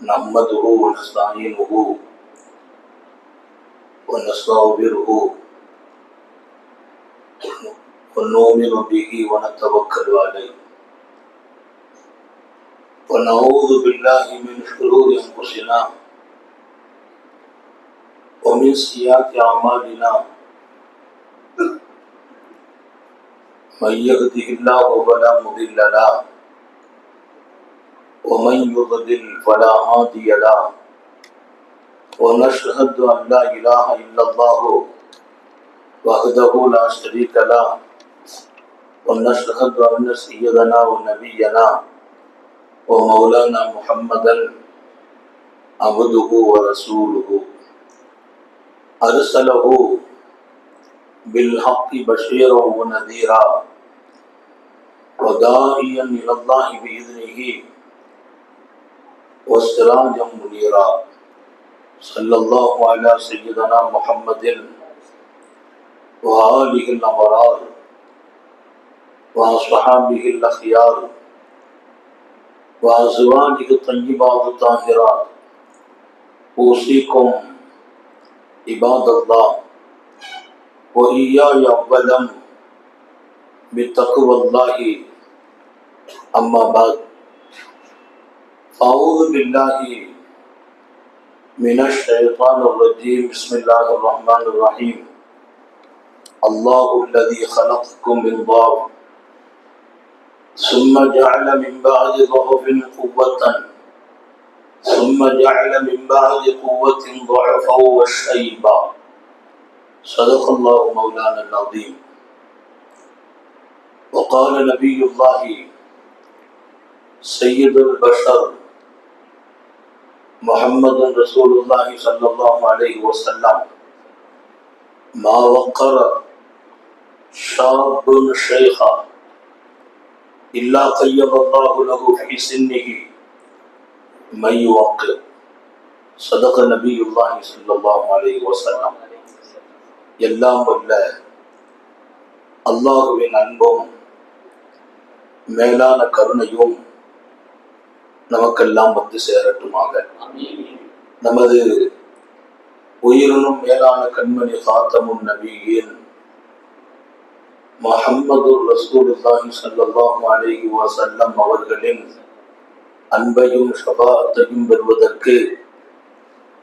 نحمده ونستعينه ونستغفره ونؤمن به ونتوكل عليه ونعوذ بالله من شرور أنفسنا ومن سيئات أعمالنا من يهده الله فلا مضل له ومن يضلل فلا هادي له ونشهد أن لا إله إلا الله وحده لا شريك له ونشهد أن سيدنا ونبينا ومولانا محمدا عبده ورسوله أرسله بالحق بشيرا ونذيرا وداعيا إلى الله بإذنه وسراجا منيرا صلى الله على سيدنا محمد وآله الأبرار وأصحابه الأخيار وأزواجه الطيبات الطاهرات أوصيكم عباد الله وإياي أولا بتقوى الله أما بعد أعوذ بالله من الشيطان الرجيم بسم الله الرحمن الرحيم الله الذي خلقكم من ضعف ثم جعل من بعد ضعف قوة ثم جعل من بعد قوة ضعفا وشيبا صدق الله مولانا العظيم وقال نبي الله سيد البشر محمد رسول الله صلى الله عليه وسلم ما وقر شاب شيخا إلا قيض الله له في سنه من يوقر صدق نبي الله صلى الله عليه وسلم எல்லாம் வல்ல அல்லாஹ்வின் அன்பும் மேலான கருணையும் நமக்கெல்லாம் வந்து சேரட்டுமாக. நமது உயிரினும் மேலான கண்மணி காத்தமுன் நபியின் முஹம்மது ரசூலுல்லாஹி ஸல்லல்லாஹு அலைஹி வஸல்லம் அவர்களின் அன்பையும் ஷஃபாஅத்தையும் பெறுவதற்கு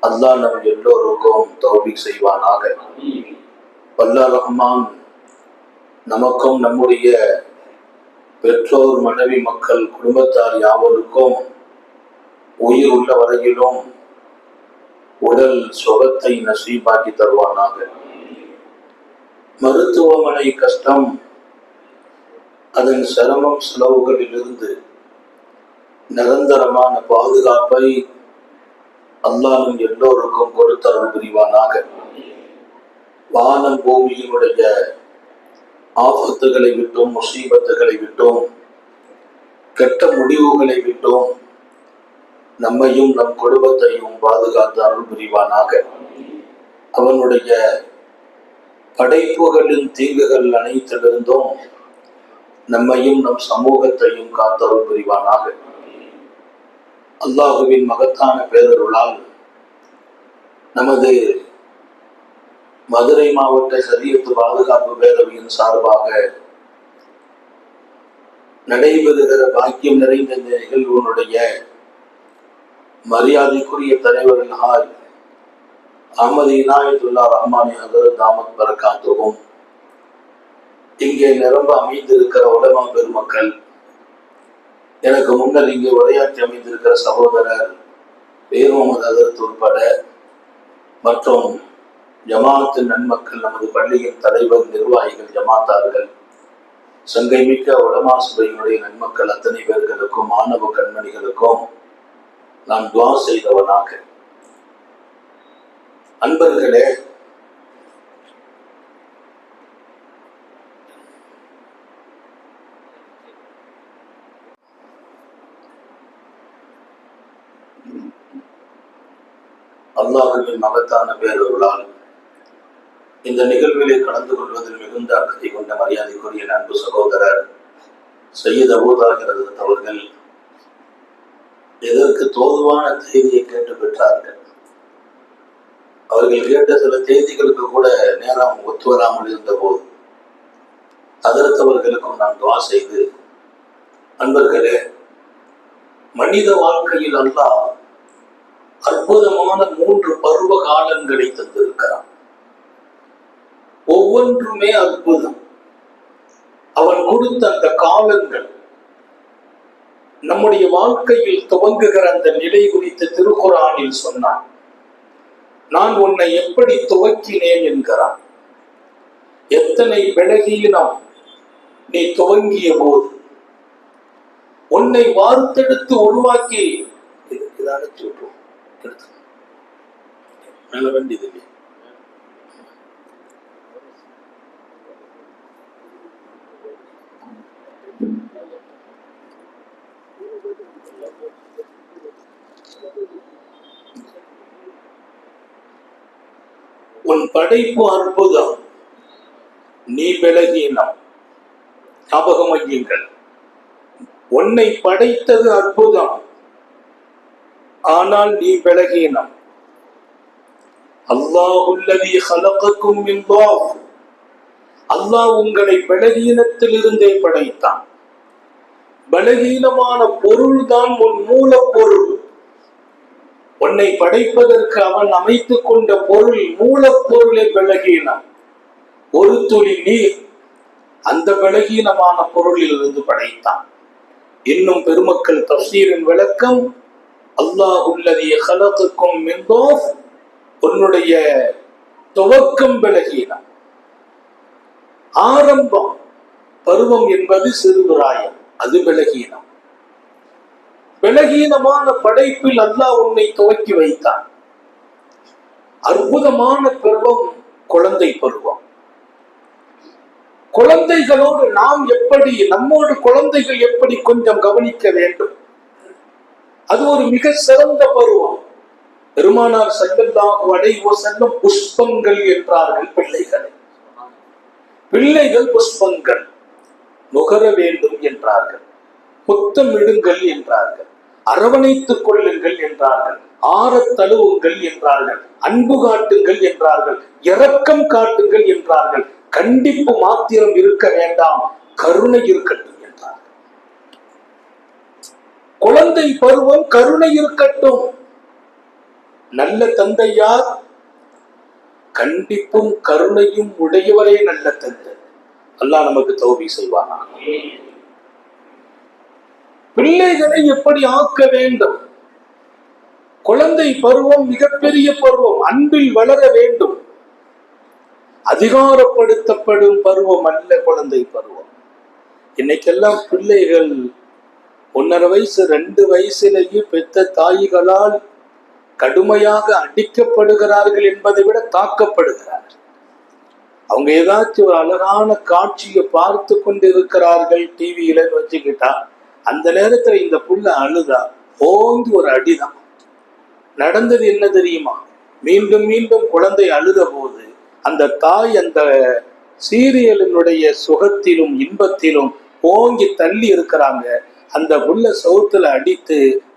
அல்லாஹ் நம் எல்லோருக்கும் தௌஃபீக் செய்வானாக. வல்ல ரஹ்மான் நமக்கும் நம்முடைய பெற்றோர் மனைவி மக்கள் குடும்பத்தார் யாவருக்கும் உயிர் உள்ள வரையிலும் உடல் சுகத்தை நசீபாக்கி தருவானாக. மருத்துவமனை கஷ்டம் அதன் சிரமம் செலவுகளிலிருந்து நிரந்தரமான பாதுகாப்பை அல்லாஹ் எல்லோருக்கும் கொடுத்தருள் புரிவானாக. வானம் பூமியினுடைய ஆபத்துகளை விட்டும் முசீபத்துகளை விட்டும் கெட்ட முடிவுகளை விட்டும் நம்மையும் நம் குடும்பத்தையும் பாதுகாத்து அருள் புரிவானாக. அவனுடைய படைப்புகளின் தீங்குகள் அனைத்திலிருந்தும் நம்மையும் நம் சமூகத்தையும் காத்தருள் புரிவானாக. அல்லாஹுவின் மகத்தான பேரருளால் நமது மதுரை மாவட்ட ஷரியத் பாதுகாப்பு பேரவையின் சார்பாக நடைபெறுகிற பாக்கியம் நிறைந்த இந்த நிகழ்வுடைய மரியாதைக்குரிய தலைவர்கள் அஹ்மது இனாயத்துல்லா ரஹ்மானி ஹதரத் தாமத் பரக்காத்துவும் இங்கே நிரம்ப அமைந்திருக்கிற உலமா பெருமக்கள், எனக்கு முன்னர் இங்கே உரையாற்றி அமைந்திருக்கிற சகோதரர் பேர் முகமது ஹதரத் உட்பட மற்றும் ஜமாத்தின் நன்மக்கள், நமது பள்ளியின் தலைவர், நிர்வாகிகள், ஜமாத்தார்கள், சங்கை மிக்க உலமா சபையினுடைய நன்மக்கள் அத்தனை பேர்களுக்கும் மாணவ கண்மணிகளுக்கும் நான் துஆ செய்தவனாக. அன்பர்களே, அல்லாஹ்வின் மகத்தான பேரருளால் இந்த நிகழ்விலே கலந்து கொள்வதில் மிகுந்த அக்கறை கொண்ட மரியாதைக்குரிய அன்பு சகோதரர் சையத் அபூதாஹிர் அவர்கள் இதற்கு தோதுவான செய்தியை கேட்டு பெற்றார்கள். அவர்கள் கேட்ட சில செய்திகளுக்கு கூட நேரம் ஒத்து வராமல் இருந்த போது அதற்கவர்களுக்கும் நான் துவா செய்து, அன்பர்களே, மனித வாழ்க்கையில் அல்லாஹ் அற்புதமான 3 பருவ காலங்களை தந்திருக்கிறான். ஒவ்வொன்றுமே அற்புதம். அவன் கொடுத்த அந்த காலங்கள் நம்முடைய வாழ்க்கையில் துவங்குகிற அந்த நிலை குறித்து திருக்குர்ஆனில் சொன்னான். நான் உன்னை எப்படி துவக்கினேன் என்கிறான். எத்தனை பலகீனம் நீ துவங்கிய போது, உன்னை வார்த்தெடுத்து உருவாக்கி மேல வேண்டியது. உன் படைப்பு அற்புதம், நீ பலகீனம். ஞாபகம் வையுங்கள், உன்னை படைத்தது அற்புதம், ஆனால் நீ பலகீனம். அல்லாஹுல்லதீ ஹலகக்கும் மின் துஅஃப், அல்லாஹ் உங்களை பலகீனத்தில் இருந்தே படைத்தான். பலகீனமான பொருள் தான் உன் மூலப்பொருள். உன்னை படைப்பதற்கு அவன் அமைத்துக் கொண்ட பொருள், மூலப்பொருளை பலகீனம். ஒரு துளி நீர் அந்த பலகீனமான பொருளில் இருந்து படைத்தான். இன்னும் பெருமக்கள் தஃசீரின் விளக்கம், அல்லாஹுல்லதீ ஹலகக்கும் மின் துஅஃப், உன்னுடைய துவக்கம் பலகீனம். ஆரம்பம் பருவம் என்பது சிறுபிராயம், அது பலகீனம். பலகீனமான படைப்பில் அல்லாஹ் உன்னை துவக்கி வைத்தான். அற்புதமான பருவம் குழந்தை பருவம். குழந்தைகளோடு நாம் எப்படி, நம்மோடு குழந்தைகள் எப்படி கொஞ்சம் கவனிக்க வேண்டும். அது ஒரு மிக சிறந்த பருவம். பெருமானார் ஸல்லல்லாஹு அலைஹி வஸல்லம் புஷ்பங்கள் என்றார்கள் பிள்ளைகளை. பிள்ளைகள் புஷ்பங்கள், நுகர வேண்டும் என்றார்கள், முத்தமிடுங்கள் என்றார்கள், அரவணைத்துக் கொள்ளுங்கள் என்றார்கள், ஆறத் தழுவுங்கள் என்றார்கள், அன்பு காட்டுங்கள் என்றார்கள், இரக்கம் காட்டுங்கள் என்றார்கள். கண்டிப்பு மாத்திரம் இருக்க வேண்டாம், கருணை இருக்கட்டும் என்றார்கள். குழந்தை பருவம் கருணை இருக்கட்டும். நல்ல தந்தையார் கண்டிப்பும் கருணையும் உடையவரே நல்ல தந்தை. அல்லாஹ் நமக்கு தௌபீக் செய்வானா. பிள்ளைகளை எப்படி ஆக்க வேண்டும்? குழந்தை பருவம் மிகப்பெரிய பருவம், அன்பில் வளர வேண்டும். அதிகாரப்படுத்தப்படும் பருவம் அல்ல குழந்தை பருவம். இன்னைக்கெல்லாம் பிள்ளைகள் 1.5 வயசு 2 வயசிலேயே பெத்த தாய்களால் கடுமையாக அடிக்கப்படுகிறார்கள் என்பதை விட தாக்கப்படுகிறார்கள். அவங்க ஏதாச்சும் ஒரு அழகான காட்சியை பார்த்து கொண்டு இருக்கிறார்கள் டிவியில வச்சுக்கிட்டா, அந்த நேரத்துல இந்த புள்ள அழுதா ஓங்கி ஒரு அடிதான். நடந்தது என்ன தெரியுமா? மீண்டும் மீண்டும் குழந்தை அழுத போது அந்த தாய் அந்த சீரியலினுடைய சுகத்திலும் இன்பத்திலும் ஓங்கி தள்ளி இருக்கிறாங்க. அந்த புள்ள சவுத்துல அடித்து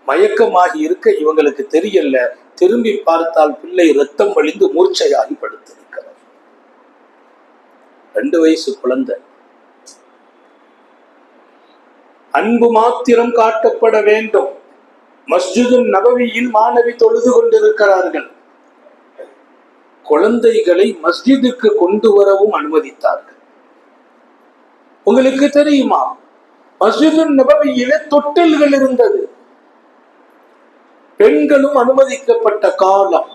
மயக்கமாகி இருக்க இவங்களுக்கு தெரியல. திரும்பி பார்த்தால் பிள்ளை ரத்தம் வழிந்து மூர்ச்சையாகி படுத்திருக்கிறார். 2 வயசு குழந்தை. அன்பு மாத்திரம் காட்டப்பட வேண்டும். மஸ்ஜிது நபவியில் மாணவி தொழுது கொண்டிருக்கிறார்கள். குழந்தைகளை மஸ்ஜிதுக்கு கொண்டு வரவும் அனுமதித்தார்கள். உங்களுக்கு தெரியுமா, மஸ்ஜிது நபவியில தொட்டில்கள் இருந்தது. பெண்களும் அனுமதிக்கப்பட்ட காலம்.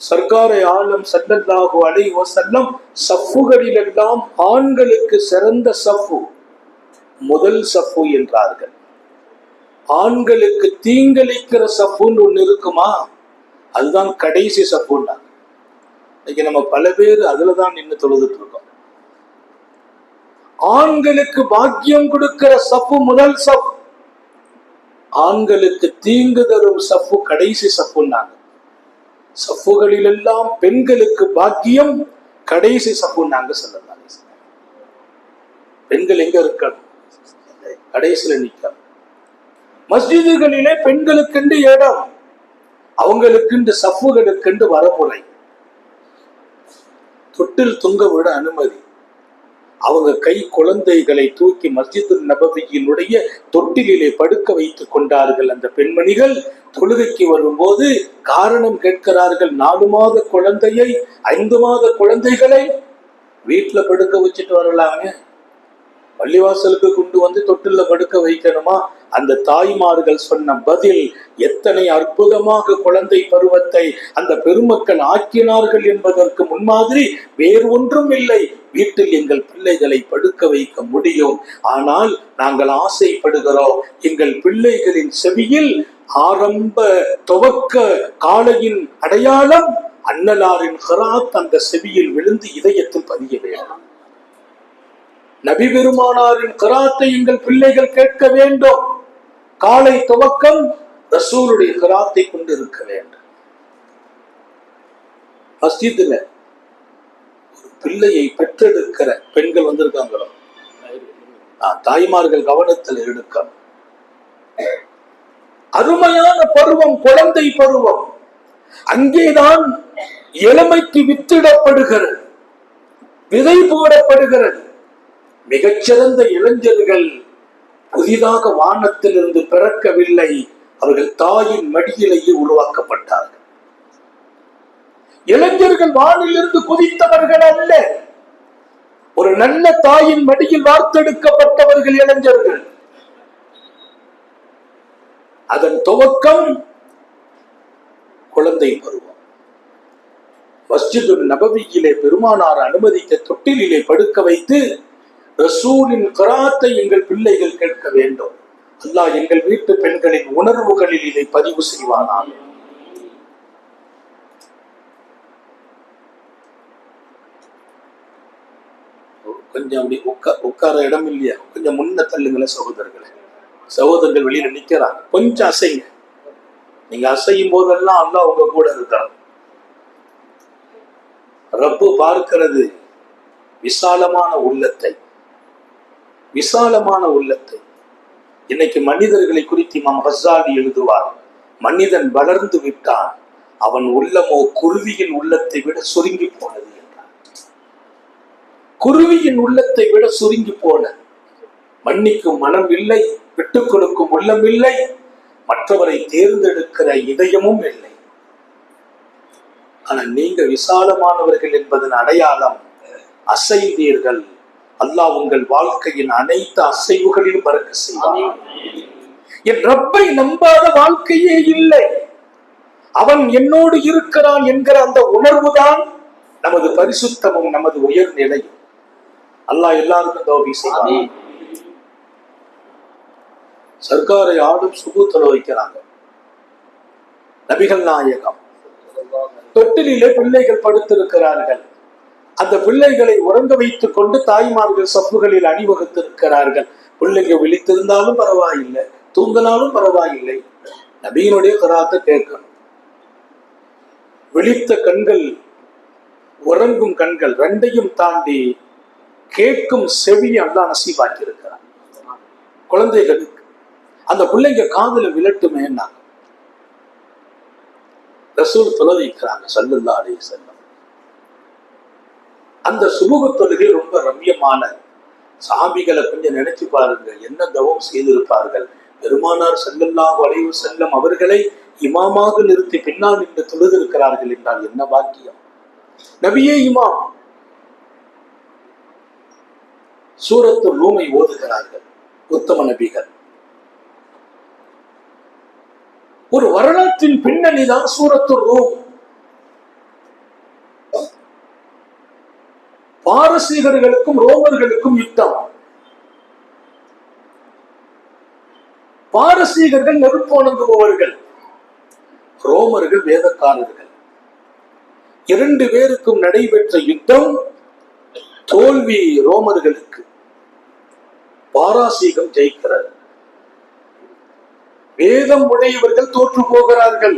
சர்க்காரை ஆலம் ஸல்லல்லாஹு அலைஹி வஸல்லம் சஃப்புகளில் எல்லாம் ஆண்களுக்கு சிறந்த சஃப்பு முதல் சஃப்பு என்றார்கள். ஆண்களுக்கு தீங்களிக்கிற சஃப்புன்னு ஒண்ணு இருக்குமா, அதுதான் கடைசி சஃப்புன்னா. இன்னைக்கு நம்ம பல பேர் அதுலதான் நின்று தொழுதுட்டு இருக்கோம். ஆண்களுக்கு பாக்கியம் கொடுக்கிற சஃப்பு முதல் சஃப், ஆண்களுக்கு தீங்கு தரும் சஃப்பு கடைசி சஃப்புன்னாங்க. சஃப்புகளில் எல்லாம் பெண்களுக்கு பாக்கியம், கடைசி சஃப்புன்னாங்க ஸல்லல்லாஹு அலைஹி வஸல்லம். பெண்கள் எங்க இருக்கணும்? கடைசியில நிற்கணும். மஸ்ஜிதுகளிலே பெண்களுக்கென்று இடம், அவங்களுக்கென்று சஃப்புகளுக்கென்று வரமுறை, தொட்டில் தொங்க விட அனுமதி. அவங்க கை குழந்தைகளை தூக்கி மஸ்ஜிது நபவியினுடைய தொட்டிலே படுக்க வைத்துக் கொண்டார்கள். அந்த பெண்மணிகள் தொழுகைக்கு வரும்போது காரணம் கேட்கிறார்கள். 4 மாத குழந்தையை, 5 மாத குழந்தைகளை வீட்டுல படுக்க வச்சுட்டு வரலாங்க, பள்ளிவாசலுக்கு கொண்டு வந்து தொட்டில படுக்க வைக்கணுமா? அந்த தாய்மார்கள் சொன்ன பதில் எத்தனை அற்புதமாக குழந்தை பருவத்தை அந்த பெருமக்கள் ஆக்கினார்கள் என்பதற்கு முன்மாதிரி வேறு ஒன்றும் இல்லை. வீட்டில் எங்கள் பிள்ளைகளை படுக்க வைக்க முடியும், ஆனால் நாங்கள் ஆசைப்படுகிறோம் எங்கள் பிள்ளைகளின் செவியில் ஆரம்ப துவக்க காலையின் அடையாளம் அன்னலாரின் ஹராத் அந்த செவியில் விழுந்து இதயத்தில் பதிய வேண்டும். நபி பெருமானாரின் கிராத்தை எங்கள் பிள்ளைகள் கேட்க வேண்டும். காலை துவக்கம் ரசூலுடைய கிராத்தை கொண்டு இருக்க வேண்டும். மஸ்ஜிதுல ஒரு பிள்ளையை பெற்றெடுக்கிற பெண்கள் வந்திருக்காங்களோ, தாய்மார்கள் கவனத்தில் எடுக்க. அருமையான பருவம் குழந்தை பருவம். அங்கேதான் இளமைக்கு வித்திடப்படுகிறது, விதை போடப்படுகிறது. மிகச்சிறந்த இளைஞர்கள் புதிதாக வானத்திலிருந்து பிறக்கவில்லை, அவர்கள் தாயின் மடியிலேயே உருவாக்கப்பட்டார்கள். இளைஞர்கள் வானிலிருந்து குதித்தவர்கள் அல்ல, ஒரு நல்ல தாயின் மடியில் வார்த்தெடுக்கப்பட்டவர்கள் இளைஞர்கள். அதன் துவக்கம் குழந்தை பருவம். மஸ்ஜிது நபவியிலே பெருமானார் அனுமதிக்க தொட்டிலே படுக்க வைத்து ரசூலின் கிராத்தை எங்கள் பிள்ளைகள் கேட்க வேண்டும். அல்லாஹ் எங்கள் வீட்டு பெண்களின் உணர்வுகளில் இதை பதிவு செய்வானாக. கொஞ்சம் அப்படி உட்கார இடம் இல்லையா, கொஞ்சம் முன்ன தள்ளுங்களேன் சகோதரர்களே. சகோதரர்கள் வெளியில நிக்கிறாங்க, கொஞ்சம் அசைங்க. நீங்க அசையும் போதெல்லாம் அல்லாஹ் உங்க கூட இருக்கிறார். ரப்பு பார்க்கிறது விசாலமான உள்ளத்தை, விசாலமான உள்ளத்தை. இன்னைக்கு மனிதர்களை குறித்து இமாம் ஹஸ்ஸாலி எழுதுவார், மனிதன் வளர்ந்து விட்டான், அவன் உள்ளமோ குருவியின் உள்ளத்தை விட சுருங்கி போனது என்றார். குருவியின் உள்ளத்தை விட சுருங்கி போன, மன்னிக்கும் மனம் இல்லை, விட்டுக் கொடுக்கும் உள்ளம் இல்லை, மற்றவரை தேர்ந்தெடுக்கிற இதயமும் இல்லை. ஆனா நீங்க விசாலமானவர்கள் என்பதன் அடையாளம் அசைந்தீர்கள். அல்லாஹ் உங்கள் வாழ்க்கையின் அனைத்து அசைவுகளிலும் பறக்க செய்வார். என் ரப்பை நம்பாத வாழ்க்கையே இல்லை, அவன் என்னோடு இருக்கிறான் என்கிற அந்த உணர்வுதான் நமது பரிசுத்தமும் நமது உயர்நிலையும். அல்லாஹ் எல்லாருக்கும் தௌபீக் செய்வான். சர்க்காரை ஆடும் சுபூத்துல வைக்கிறாங்க. நபிகள் நாயகம் தொட்டிலே பிள்ளைகள் படுத்திருக்கிறார்கள். அந்த பிள்ளைகளை உறங்க வைத்துக் கொண்டு தாய்மார்கள் சப்புகளில் அணிவகுத்திருக்கிறார்கள். பிள்ளைங்க விழித்திருந்தாலும் பரவாயில்லை, தூங்கினாலும் பரவாயில்லை, நபியினுடைய கராத்தை கேட்கணும். விழித்த கண்கள், உறங்கும் கண்கள் ரெண்டையும் தாண்டி கேட்கும் செவியை அல்லாஹ் நசீபாக்கி இருக்கிறார் குழந்தைகளுக்கு. அந்த பிள்ளைங்க காதுல விழட்டுமேன்னா ரசூல் தொலை வைக்கிறாங்க ஸல்லல்லாஹு அலைஹி வஸல்லம். அந்த சுபுக தொழுகை ரொம்ப ரம்யமான. சஹாபிகளை கொஞ்சம் நினைச்சு பாருங்க, என்ன தவம் செய்திருப்பார்கள். பெருமானார் ஸல்லல்லாஹு அலைஹி வஸல்லம் அவர்களை இமாமாக நிறுத்தி பின்னால் நின்று தொழுதிருக்கிறார்கள் என்றால் என்ன பாக்கியம். நபியே இமாம். சூரத்து ரூமை ஓதுகிறார்கள் உத்தம நபிகள். ஒரு வரலாற்றின் பின்னணிதான் சூரத்து ரூம். பாரசீகர்களுக்கும் ரோமர்களுக்கும் யுத்தம். பாரசீகர்கள் நெருப்போணங்குபவர்கள், ரோமர்கள் வேதக்காரர்கள். 2 பேருக்கும் நடைபெற்ற யுத்தம். தோல்வி ரோமர்களுக்கு, பாரசீகம் ஜெயிக்கிறது. வேதம் உடையவர்கள் தோற்று போகிறார்கள்.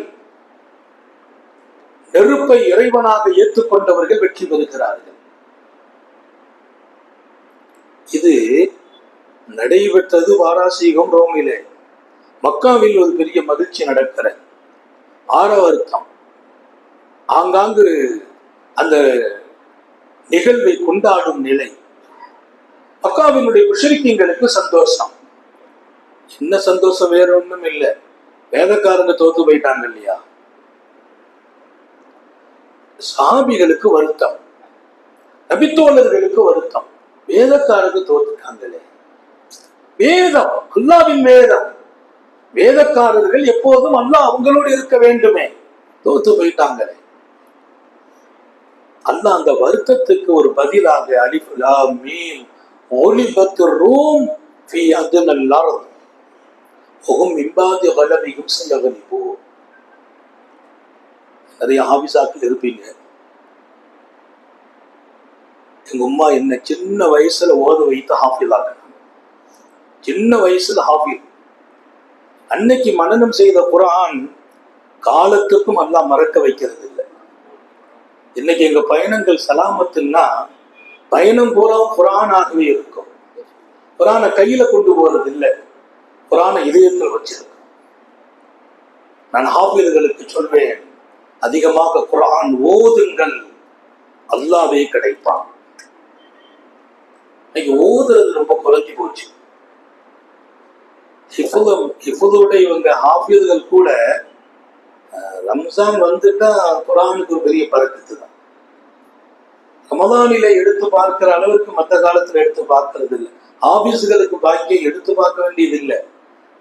நெருப்பை இறைவனாக ஏற்றுக்கொண்டவர்கள் வெற்றி பெறுகிறார்கள். இது நடைபெற்றது பாரசீகம் ரோமிலே. மக்காவில் ஒரு பெரிய மகிழ்ச்சி நடக்கிற ஆரவார்த்தம், ஆங்காங்கு அந்த நிகழ்வை கொண்டாடும் நிலை. மக்காவினுடைய முஷ்ரிக்கீங்களுக்கு சந்தோஷம். என்ன சந்தோஷம்? வேற ஒண்ணும் இல்லை, வேதக்காரங்க தோத்து போயிட்டாங்க இல்லையா. சஹாபிகளுக்கு வருத்தம், நபித்தோழர்களுக்கு வருத்தம், வேதக்காரருக்கு தோத்துட்டாங்களே. வேதம், அல்லாஹ்வின் வேதம், வேதக்காரர்கள் எப்போதும் அல்லாஹ் அவங்களோடு இருக்க வேண்டுமே, தோத்து போயிட்டாங்களே. அல்லாஹ் அந்த வருத்தத்துக்கு ஒரு பதிலாக அலிஃப் லாம் மீம் ஒலிபத்து ரூம் ஃபீ அத்னல் அர்த் வஹும் மின் பாதி கலபிஹிம் ஸயக்லிபூன். நிறைய ஹாஃபிஸாக்கள் இருப்பீங்க. எங்க அம்மா என்ன சின்ன வயசுல ஓத வைத்த ஹாஃபிஸாக, சின்ன வயசுல ஹாஃபிஸ். அன்னைக்கு மனனம் செய்த குர்ஆன் காலத்துக்கும் அல்லாஹ் மறக்க வைக்கிறது இல்லை. இன்னைக்கு எங்க பயணங்கள் சலாமத்துன்னா பயணம் பூரா குர்ஆனாகவே இருக்கும். குர்ஆனை கையில கொண்டு போறது இல்லை, குர்ஆனை இதயத்தில் வச்சிருக்கோம். நான் ஹாஃபிஸ்களுக்கு சொல்வேன், அதிகமாக குர்ஆன் ஓதுங்கள், அல்லாஹ்வே கிடைப்பான். இன்னைக்கு ஓதுறது ரொம்ப குறைஞ்சி போச்சு. ஹிஃபுதுடைய இவங்க ஹாஃபிஸ்கள் கூட ரம்ஜான் வந்துட்டா குர்ஆனுக்கு ஒரு பெரிய பரக்கத்து தான். ரமதானில எடுத்து பார்க்கிற அளவுக்கு மற்ற காலத்துல எடுத்து பார்க்கறது இல்லை. ஹாஃபிஸ்களுக்கு பாக்கியம் எடுத்து பார்க்க வேண்டியது இல்லை,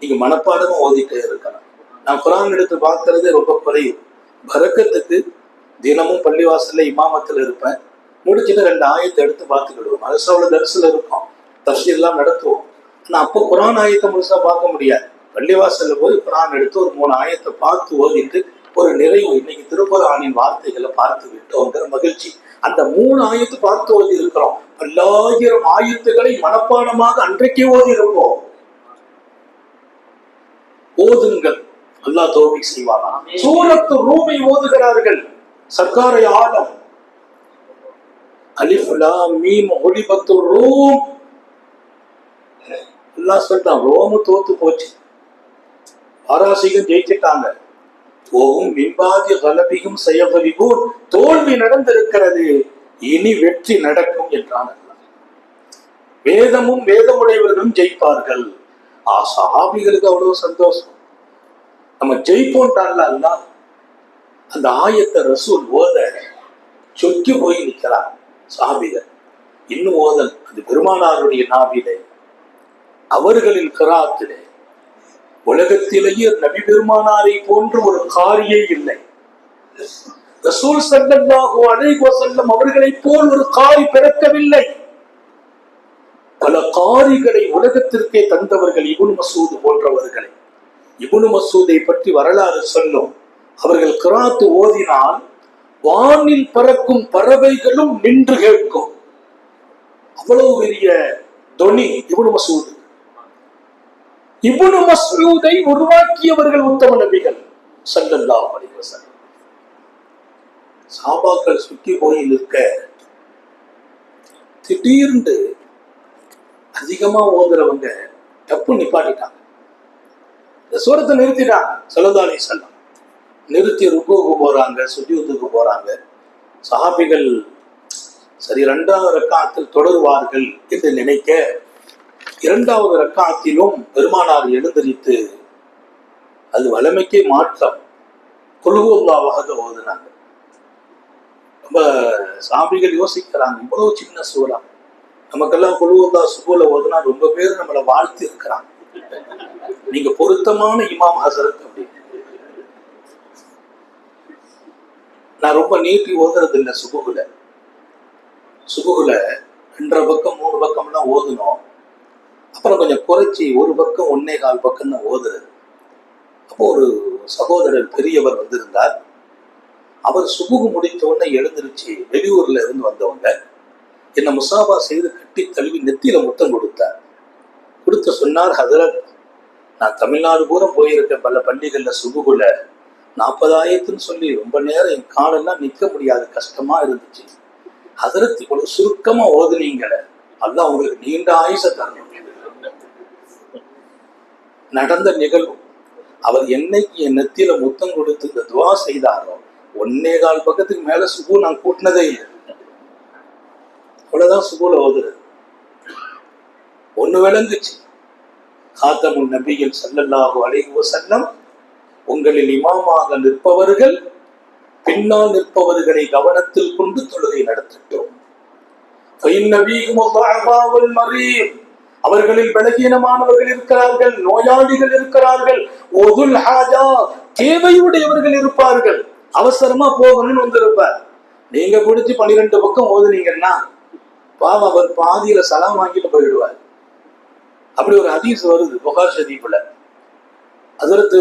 நீங்க மனப்பாடமும் ஓதிட்டே இருக்கலாம். நான் குர்ஆன் எடுத்து பார்க்கறதே ரொம்ப குறையும். பரக்கத்துக்கு தினமும் பள்ளிவாசல்ல இமாமத்துல இருப்பேன், முடிச்சுட்டு 2 ஆயத்தை எடுத்து பார்த்துக்கிடுவோம். மதரசாவுல தரிசில் இருக்கும், தஃசீர் எல்லாம் நடத்துவோம். ஆனா அப்போ குர்ஆன் ஆயத்தை முழுசா பார்க்க முடியாது. பள்ளிவாசல்ல போய் குர்ஆன் எடுத்து ஒரு 3 ஆயத்தை பார்த்து ஓதிட்டு ஒரு நிறைவு, இன்னைக்கு திருக்குர்ஆனின் வார்த்தைகளை பார்த்து விட்டோங்கிற மகிழ்ச்சி. அந்த 3 ஆயத்து பார்த்து ஓதி இருக்கிறோம். 1000 ஆயத்துக்களை மனப்பாடமாக அன்றைக்கே ஓதி இருப்போம். ஓதுங்கள், அல்லாஹ் தௌஃபீக் செய்வானா. சூரத்து ரூமை ஓதுகிறார்கள் சர்க்காரை ஆலம். அலிஃப் லாம் மீம் ஒலிபத்து ரூம். அல்லாஹ் சொல்றான், ரோமு தோத்து போச்சு, பாராசீகம் ஜெயிச்சிட்டாங்க. ஓகும் மின்பாதி கலபிகும் ஸயக்லிபூன், தோல்வி நடந்திருக்கிறது, இனி வெற்றி நடக்கும் என்றான் அல்லாஹ். வேதமும் வேதமுடையவர்களும் ஜெயிப்பார்கள். சஹாபிகளுக்கு அவ்வளவு சந்தோஷம், நம்ம ஜெயிப்போன்றான்ல அல்லாஹ். அந்த ஆயத்தை ரசூல் ஓத சொக்கி போய் நிற்கிறார் சஹாபிகள். இன்னும் ஓதல் அது பெருமானாருடைய நாவிலே, அவர்களின் கிராத்திலே. உலகத்திலேயே நபி பெருமானாரை போன்ற ஒரு காரியே இல்லை. ரசூல் ஸல்லல்லாஹு அலைஹி வஸல்லம் அவர்களை போல் ஒரு காரி பிறக்கவில்லை. பல காரிகளை உலகத்திற்கே தந்தவர்கள் இப்னு மஸ்ஊத் போன்றவர்களை. இப்னு மஸ்ஊதை பற்றி வரலாறு சொல்லும், அவர்கள் கிராத் ஓதினால் வானில் பறக்கும் பறவைகளும் நின்று கேட்கும். அவ்வளவு பெரிய தொனி இப்னு மஸ்ஊத். இப்னு மஸ்ஊதை உருவாக்கியவர்கள் உத்தம நபிகள் ஸல்லல்லாஹு அலைஹி வஸல்லம். சஹாபாக்கள் சுற்றி போய் நிற்க திடீர்னு அதிகமா ஓதுறவங்க தப்பு நிப்பாட்டிட்டாங்க. இந்த சூரத்தை நிறுத்திட்டாங்க ஸல்லல்லாஹு அலைஹி வஸல்லம். நிறுத்தி ருக்குவுக்கு போறாங்க, சுஜூதுக்கு போறாங்க. சஹாபிகள் சரி 2வது ரக்காத்தில் தொடருவார்கள் என்று நினைக்க, 2வது ரக்காத்திலும் பெருமானார் எழுந்தரித்து அது வளமைக்கே மாற்றம் குல் ஹுவல்லாஹு அஹத் ஓதுனாங்க. ரொம்ப சஹாபிகள் யோசிக்கிறாங்க, இவ்வளவு சின்ன சூரா, நமக்கெல்லாம் குல் ஹுவல்லாஹ் சுபூல ஓதுனா ரொம்ப பேர் நம்மளை வாழ்த்து இருக்கிறாங்க, நீங்க பொருத்தமான இமாம் ஹஸரத் அப்படின்னு. நான் ரொம்ப நீட்டி ஓதுறது இல்லை. சுபுகுல 2.5 பக்கம் 3 பக்கம்லாம் ஓதுனோம். அப்புறம் கொஞ்சம் குறைச்சி 1 பக்கம் 1.25 பக்கம் தான் ஓதுறது. அப்போ ஒரு சகோதரர் பெரியவர் வந்திருந்தார். அவர் சுபுகு முடித்த உடனே எழுந்திருச்சு, வெளியூர்ல இருந்து வந்தவங்க, என்னை முசாபா செய்து கட்டி தழுவி நெத்தியில முத்தம் கொடுத்தார். கொடுத்து சொன்னார், ஹதரத், நான் தமிழ்நாடு பூரா போயிருக்கேன், பல பள்ளிகள்ல சுபுகுல 40 ஆயத்துன்னு சொல்லி ரொம்ப நேரம் என் காலெல்லாம் நிற்க முடியாது, கஷ்டமா இருந்துச்சு. ஹதரத் இவ்வளவு சுருக்கமா ஓதுனீங்களே, அல்லாஹ் உங்களுக்கு நீண்ட ஆயுச தரணும். நடந்த நிகழ்வு அவர் என்னைக்கு என் நெத்தியில முத்தம் கொடுத்து இந்த துவா செய்தாரோ 1.25 பக்கத்துக்கு மேல சுபு நான் கூட்டினதே இல்லை. அவ்வளவுதான் சுபுல ஓதுறது. ஒண்ணு விளங்குச்சு, காத்தமுன் நபிகள் ஸல்லல்லாஹு அலைஹி வஸல்லம் உங்களில் இமாமாக நிற்பவர்கள் பின்னால் நிற்பவர்களை கவனத்தில் கொண்டு தொழுகை நடத்தட்டும். அவர்களில் பலகீனமானவர்கள் இருக்கிறார்கள், நோயாளிகள் இருக்கிறார்கள், தேவையுடையவர்கள் இருப்பார்கள். அவசரமா போகணும்னு வந்திருப்பார். நீங்க பிடிச்சி 12 பக்கம் ஓதுனீங்கன்னா பாவம் அவர் பாதியில சலாம் வாங்கிட்டு போயிடுவார். அப்படி ஒரு ஹதீஸ் வருது புகார் ஷரீஃப்ல. ஹஜ்ரத்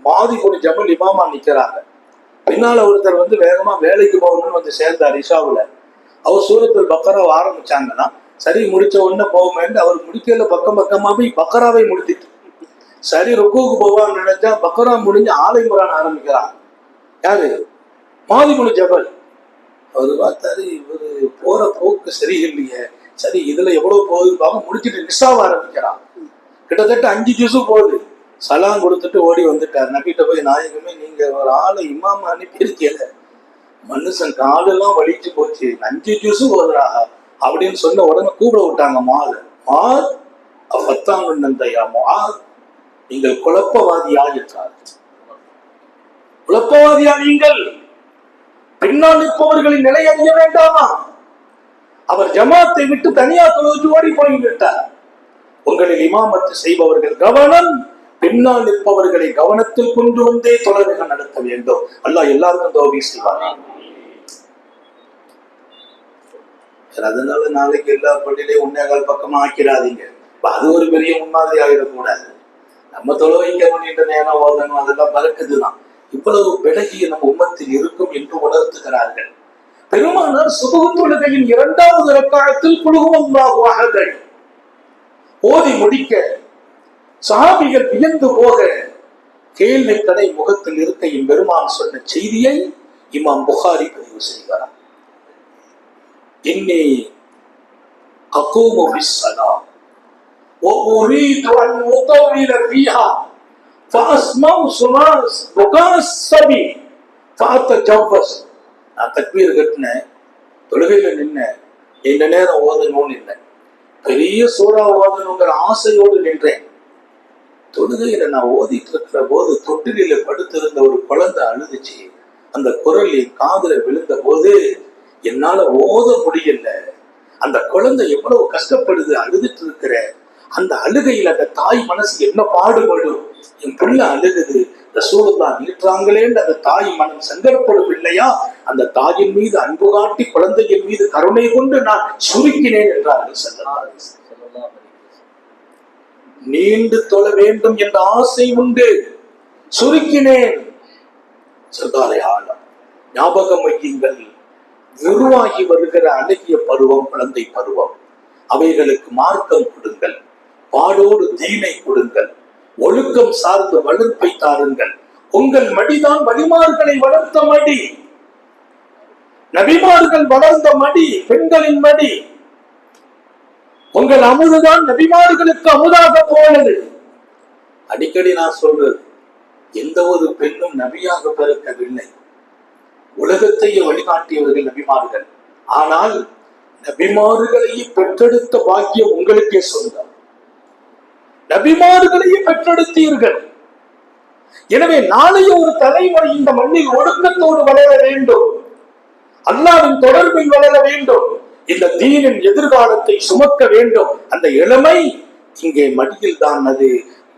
மாதி ஒரு ஜபல் இமாமா நிக்கிறாங்க. பின்னால ஒருத்தர் வேகமா வேலைக்கு போகணும்னு சேர்ந்தார். இஷாவுல அவர் சூரத்துல் பக்கரா ஆரம்பிச்சாங்கன்னா சரி முடிச்ச உடனே போகுமேன்னு அவர் முடிக்கல, பக்கம் பக்கமா போய் பக்கராவை முடித்துட்டு சரி ருக்குவுக்கு போவான்னு நினைச்சா பக்கரா முடிஞ்சு ஆலை முறான் ஆரம்பிக்கிறான். யாரு? மாதிபுல் ஜபல். அவரு பார்த்தாரு இவரு போற போக்கு சரியில்லையே, சரி இதுல எவ்வளவு போகுதுன்னு முடிச்சுட்டு நிஷாவை ஆரம்பிக்கிறான். கிட்டத்தட்ட 5 ஜூஸு போகுது. சலாம் கொடுத்துட்டு ஓடி வந்துட்டார். நபிட்ட போய், நாயகமே நீங்க ஒரு ஆளை இமாம அனுப்பியிருக்கல, மனுஷன் காலெல்லாம் வலிச்சு போச்சு, 5 ஜூஸு போதுரா அப்படின்னு சொன்ன உடனே கூப்பிட விட்டாங்க. மாத் அஃபத்தாங்கயா மாத், நீங்கள் குழப்பவாதியா என்றார். குழப்பவாதியா நீங்கள்? பின்னால் நிற்பவர்களின் நிலை அறிய வேண்டாமா? அவர் ஜமாத்தை விட்டு தனியா தொழுது ஓடி போய்விட்டார். உங்களில் இமாமத்து செய்பவர்கள் கவனம், பின்னால் நிற்பவர்களை கவனத்தில் கொண்டு வந்தே தொழுகை நடத்த வேண்டும். அல்லாஹ் எல்லாருக்கும் தௌஃபீக் செய்வார். அதனால நாளைக்கு எல்லா பள்ளியிலையும் 1.25 பக்கமா ஆக்கிறாதீங்க. அது ஒரு பெரிய முன்மாதிரி ஆகிடக்கூடாது. நம்ம தொழுகைக்க வேண்டிய நேரம் ஓதணும், அதெல்லாம் பறக்குதுதான். இவ்வளவு விலகி நம்ம உம்மத்தில் இருக்கும் என்று உணர்த்துகிறார்கள். பெருமானார் சுபஹ் தொழுகையின் 2வது ரக்காஅத்தில் குல் ஹுவல்லாஹு அஹத் ஓதி முடிக்க சஹாபிகள் வியந்து போக கேள்வி கடை முகத்தில் இருக்க பெருமான் சொன்ன செய்தியை இமாம் புகாரி பதிவு செய்கிறார். இன்னி அகூமு பிஸ்ஸலாம் வ உரீது அன் உதவில ஃபீஹா ஃபஅஸ்மஉ சுமாஸ் புகாஸ் ஸபி ஃபஅத்தஜவ்வஸ். நான் தக்பீர் கட்டினேன், தொழுகையில நின்னேன், இந்த நேரம் ஓதணும்னு இல்லை, பெரிய சூறா ஓதணுங்கிற ஆசையோடு நின்றேன். தொழுகையில நான் ஓதிட்டு இருக்கிற போது தொட்டில படுத்திருந்த ஒரு குழந்தை அழுதுச்சு. அந்த குரல் என் காதுல விழுந்த போது என்னால ஓத முடியல. அந்த குழந்தை எவ்வளவு கஷ்டப்படுது, அழுதுட்டு இருக்கிற அந்த அழுகையில் அந்த தாய் மனசு என்ன பாடுபடும். என் பிள்ளை அழுகுது, ரசூலுல்லாஹ் நீட்டுறாங்களேன்னு அந்த தாய் மனம் சங்கடப்படும் இல்லையா? அந்த தாயின் மீது அன்பு காட்டி குழந்தையின் மீது கருணை கொண்டு நான் சுருக்கினேன் என்றார்கள் ஸல்லல்லாஹு அலைஹி வஸல்லம். நீண்டு தொழ வேண்டும் என்ற ஆசை உண்டு, சுருக்கினேன். சர்தாரே ஆலம் ஞாபகம் வையுங்கள், உருவாகி வருகிற அழகிய பருவம் குழந்தை பருவம். அவைகளுக்கு மார்க்கம் கொடுங்கள், பாடோடு தீனை கொடுங்கள், ஒழுக்கம் சார்ந்த வளர்ப்பை தாருங்கள். உங்கள் மடிதான் வழிமார்களை வளர்த்த மடி, நபிமார்கள் வளர்ந்த மடி, பெண்களின் மடி. உங்கள் அமுதுதான் நபிமார்களுக்கு அமுதாக போனது. அடிக்கடி நான் சொல்றது, எந்த ஒரு பெண்ணும் நபியாக பிறக்கவில்லை, உலகத்தையே வழிகாட்டியவர்கள் நபிமார்கள். ஆனால் நபிமார்களையே பெற்றெடுத்த பாக்கியம் உங்களுக்கே சொந்தம். நபிமார்களையே பெற்றெடுத்தீர்கள். எனவே நாளைய ஒரு தலைமுறை இந்த மண்ணில் ஒடுக்கத்தோடு வளர வேண்டும், அல்லாஹ்வின் தொடர்பில் வளர வேண்டும், இந்த தீனின் எதிர்காலத்தை சுமக்க வேண்டும். அந்த இளமை இங்கே மடியில் தான் அது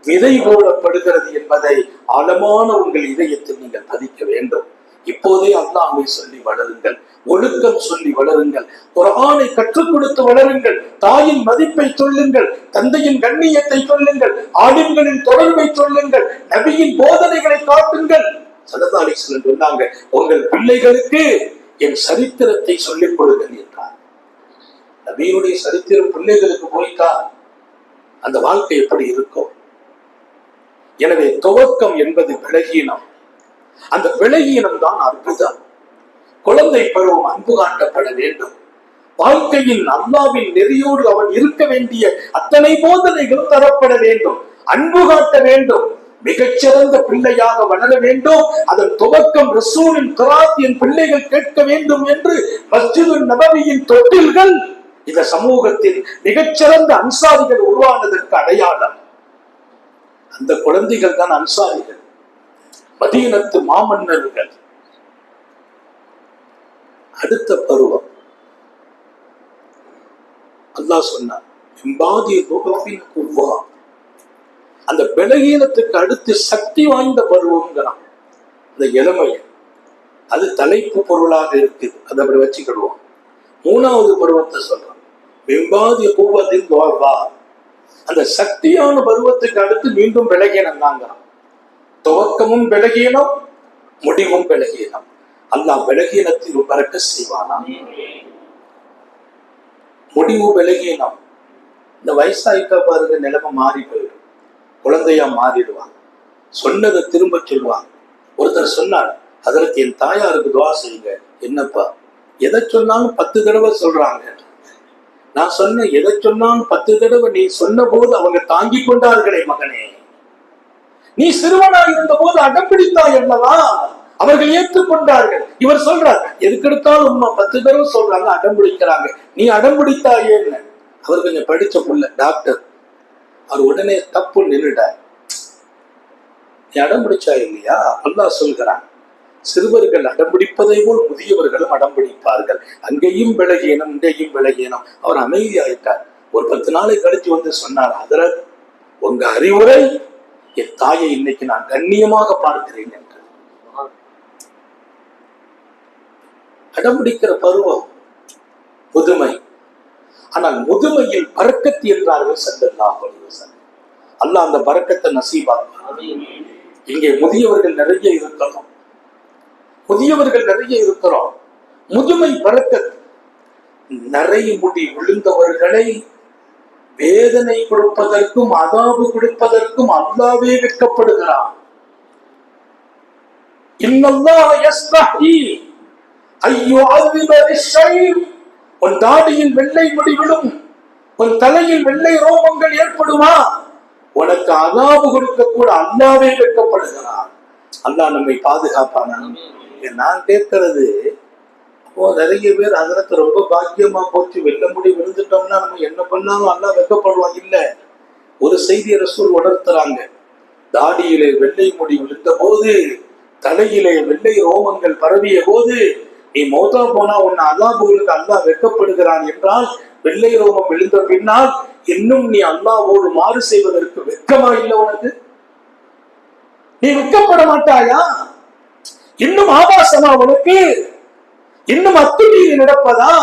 விதை போடப்படுகிறது என்பதை ஆழமான உங்கள் இதயத்தில் நீங்கள் பதிக்க வேண்டும். இப்போதே அல்லாஹ்வை சொல்லி வளருங்கள், ஒழுக்கம் சொல்லி வளருங்கள், குர்ஆனை கற்றுக் கொடுத்து வளருங்கள், தாயின் மதிப்பை சொல்லுங்கள், தந்தையின் கண்ணியத்தை சொல்லுங்கள், ஆலிம்களின் தொடர்பை சொல்லுங்கள், நபியின் போதனைகளை காட்டுங்கள். ஸல்லல்லாஹு அலைஹி வஸல்லம் சொன்னாங்க, உங்கள் பிள்ளைகளுக்கு என் சரித்திரத்தை சொல்லிக் கொடுங்கள் என்றார். நபியுடைய சரித்திரம் பிள்ளைகளுக்கு போய்த்தா அந்த வாழ்க்கை எப்படி இருக்கும்? எனவே துவக்கம் என்பது விலகீனம். அந்த விலகீனம் தான் அற்புதம். குழந்தை பருவம் அன்பு காட்டப்பட வேண்டும். வாழ்க்கையில் அல்லாஹ்வின் நெறியோடு அவன் இருக்க வேண்டிய அத்தனை போதனைகளும் தரப்பட வேண்டும். அன்பு காட்ட வேண்டும். மிகச்சிறந்த பிள்ளையாக வளர வேண்டும். அதன் துவக்கம் ரசூலின் கிராத் என் பிள்ளைகள் கேட்க வேண்டும் என்று மஸ்ஜிது நபவியின் தொட்டில்கள் இந்த சமூகத்தில் மிகச்சிறந்த அன்சாரிகள் உருவானதற்கு அடையாளம். அந்த குழந்தைகள் தான் அன்சாரிகள், மதீனத்து மாமன்னர்கள். அடுத்த பருவம் அல்லாஹ் சொன்னார், அந்த பலகீனத்துக்கு அடுத்து சக்தி வாய்ந்த பருவம்ங்கிறான். அந்த இளமைய அது தலைப்பு பொருளாக இருக்குது, அதை அப்படி வச்சுக்கிடுவோம். மூணாவது பருவத்தை சொல்றான், வெம்பாதி பூவத்தின் துவா. அந்த சக்தியான பருவத்துக்கு அடுத்து மீண்டும் பலகீனம் தாங்கிறான். துவக்கமும் பலகீனம், முடிவும் பலகீனம். அல்லாஹ் பலகீனத்தில் பறக்க செய்வானா? முடிவு பலகீனம். இந்த வயசாயிட்டா பாருங்க, நிலைமை மாறி போயிடும். குழந்தையா மாறிடுவாங்க, சொன்னதை திரும்ப சொல்லுவாங்க. ஒருத்தர் சொன்னார், அதற்கு என் தாயாருக்கு துவா செய்யுங்க. என்னப்பா, எதை சொன்னாலும் 10 தடவை சொல்றாங்க. நான் சொன்ன எதை சொன்னாலும் 10 தடவை நீ சொன்ன போது அவங்க தாங்கி கொண்டார்களே மகனே, நீ சிறுவனா இருந்த போது அடம்பிடித்தாய் அல்லவா, அவர்கள் ஏற்றுக்கொண்டார்கள். இவர் சொல்றார், எதுக்கெடுத்தாலும் உண்மை 10 தடவை சொல்றாங்க, அடம்பிடிக்கிறாங்க, நீ அடம்பிடித்தாயேன்னு. அவர் கொஞ்சம் படிச்ச புள்ள, டாக்டர். அவர் உடனே தப்பு நின்றுட்டார். நீ அடம்பிடிச்சா இல்லையா? அல்லாஹ் சொல்கிறான், சிறுவர்கள் அடம்பிடிப்பதை போல் முதியவர்களும் அடம்பிடிப்பார்கள். அங்கேயும் விலகீனம், இங்கேயும் விலகீனம். அவர் அமைதியாயிட்டார். ஒரு 10 நாளை கழிச்சு வந்து சொன்னார், ஹதரத், உங்க அறிவுரை, என் தாயை இன்னைக்கு நான் கண்ணியமாக பார்க்கிறேன் என்று. அடம்பிடிக்கிற பருவம் முதுமை. ஆனால் முதுமையில் பரக்கத் என்றார்கள் ஸல்லல்லாஹு அலைஹி வஸல்லம். அல்லாஹ் அந்த பரக்கத்தை நசீபாக்குவான். இங்கே முதியவர்கள் நிறைய இருக்கிறோம், முதியவர்கள் நிறைய இருக்கிறோம். முதுமை பரக்கத். நரை முடி விழுந்தவர்களை வேதனை கொடுப்பதற்கும் அதாபு கொடுப்பதற்கும் அல்லாஹ்வே வெட்கப்படுகிறான். இன்னல்லாஹ யஸ்தஹி ஐயுஅذிப லிஷைப். உன் தாடியில் வெள்ளை முடி விழும், உன் தலையில் வெள்ளை ரோமங்கள் ஏற்படுமா, உனக்கு அதாபு கொடுக்க கூட அல்லாஹ்வே வெட்கப்படுகிறான். அல்லாஹ் நம்மை பாதுகாப்பான. நான் கேட்கறது, நிறைய பேர் அதற்கு ரொம்ப பாக்கியமா போச்சு, வெள்ள முடி விழுந்துட்டோம்னா நம்ம என்ன பண்ணாலும் அல்லாஹ் வெட்கப்படுவான். இல்ல, ஒரு செய்தியை ரசூல் உணர்த்துறாங்க. தாடியிலே வெள்ளை முடி விழுந்த போது, தலையிலே வெள்ளை ரோமங்கள் பரவிய போது, நீ மௌத்தா போனா உன்னை அல்லாஹ்வுக்கு அல்லாஹ் வெட்கப்படுகிறான் என்றால், வெள்ளை ரோமம் விழுந்த பின்னால் இன்னும் நீ அல்லாஹ்வோடு மாறு செய்வதற்கு வெட்கமா இல்லை உனக்கு? நீ வெட்கப்பட மாட்டாயா? இன்னும் ஆபாசமா உனக்கு? இன்னும் அத்துமீறி நடப்பதா?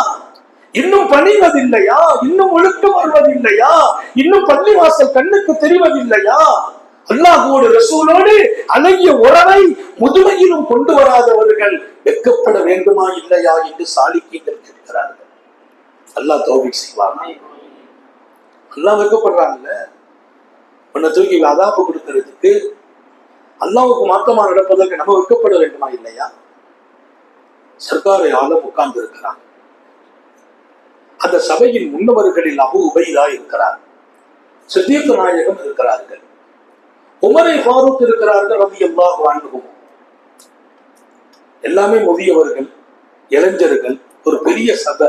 இன்னும் பணிவதில்லையா? இன்னும் ஒழுக்கம் வருவதில்லையா? இன்னும் பள்ளிவாசல் கண்ணுக்கு தெரிவதில்லையா? அல்லாஹ்வோடு ரசூலோடு அழகிய உறவை முதுமையிலும் கொண்டு வராதவர்கள் வெட்கப்பட வேண்டுமா இல்லையா என்று சாலிக்கீங்கள் கேட்கிறார்கள். அல்லாஹ் தௌஃபீக் செய்வானா? அல்லாஹ் வெட்கப்படுறாங்கல்ல, உன்னை தூக்கி அதாபு கொடுக்கிறதுக்கு, அல்லாஹ்வுக்கு மாற்றமா நடப்பதற்கு நம்ம வெட்கப்பட வேண்டுமா இல்லையா? சர்க்காரை ஆளும் உட்கார்ந்து இருக்கிறார். அந்த சபையின் முன்னவர்களில் அபூ உபைதா இருக்கிறார், சித்தீக் நாயகம் இருக்கிறார்கள், உமரை ஃபாரூக் இருக்கிறார்கள் ரலியல்லாஹு அன்ஹு. எல்லாமே முதியவர்கள், இளைஞர்கள். ஒரு பெரிய சபை.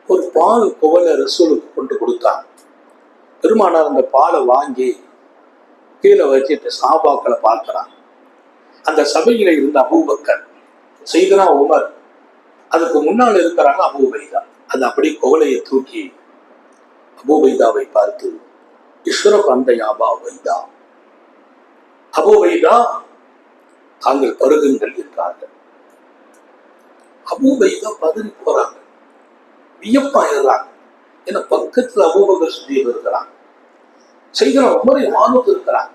ஒரு பால் குவலை ரசூலுக்கு கொண்டு கொடுத்தாங்க. பெருமானார் அந்த பாலை வாங்கி கீழே வச்சுட்டு சஹாபாக்களை பார்க்கிறாங்க. அந்த சபையில இருந்த அபூபக்கர், சையதுனா உமர், அதுக்கு முன்னால் இருக்கிறாங்க அபூ உபைதா. அது அப்படி குவலையை தூக்கி அபூ உபைதாவை பார்த்து, இஷ்ரப் அந்த யாபா உபைதா, அபூ உபைதா தாங்கள் பருகுங்கள் என்றார்கள். அபூ உபைதா பதறி போறாங்க, வியப்பாயிடுறாங்க. ஏன்னா பக்கத்துல அபூபக்கர் சித்திக் இருக்கிறாங்க, சையதுனா உமரை வானூத் இருக்கிறாங்க.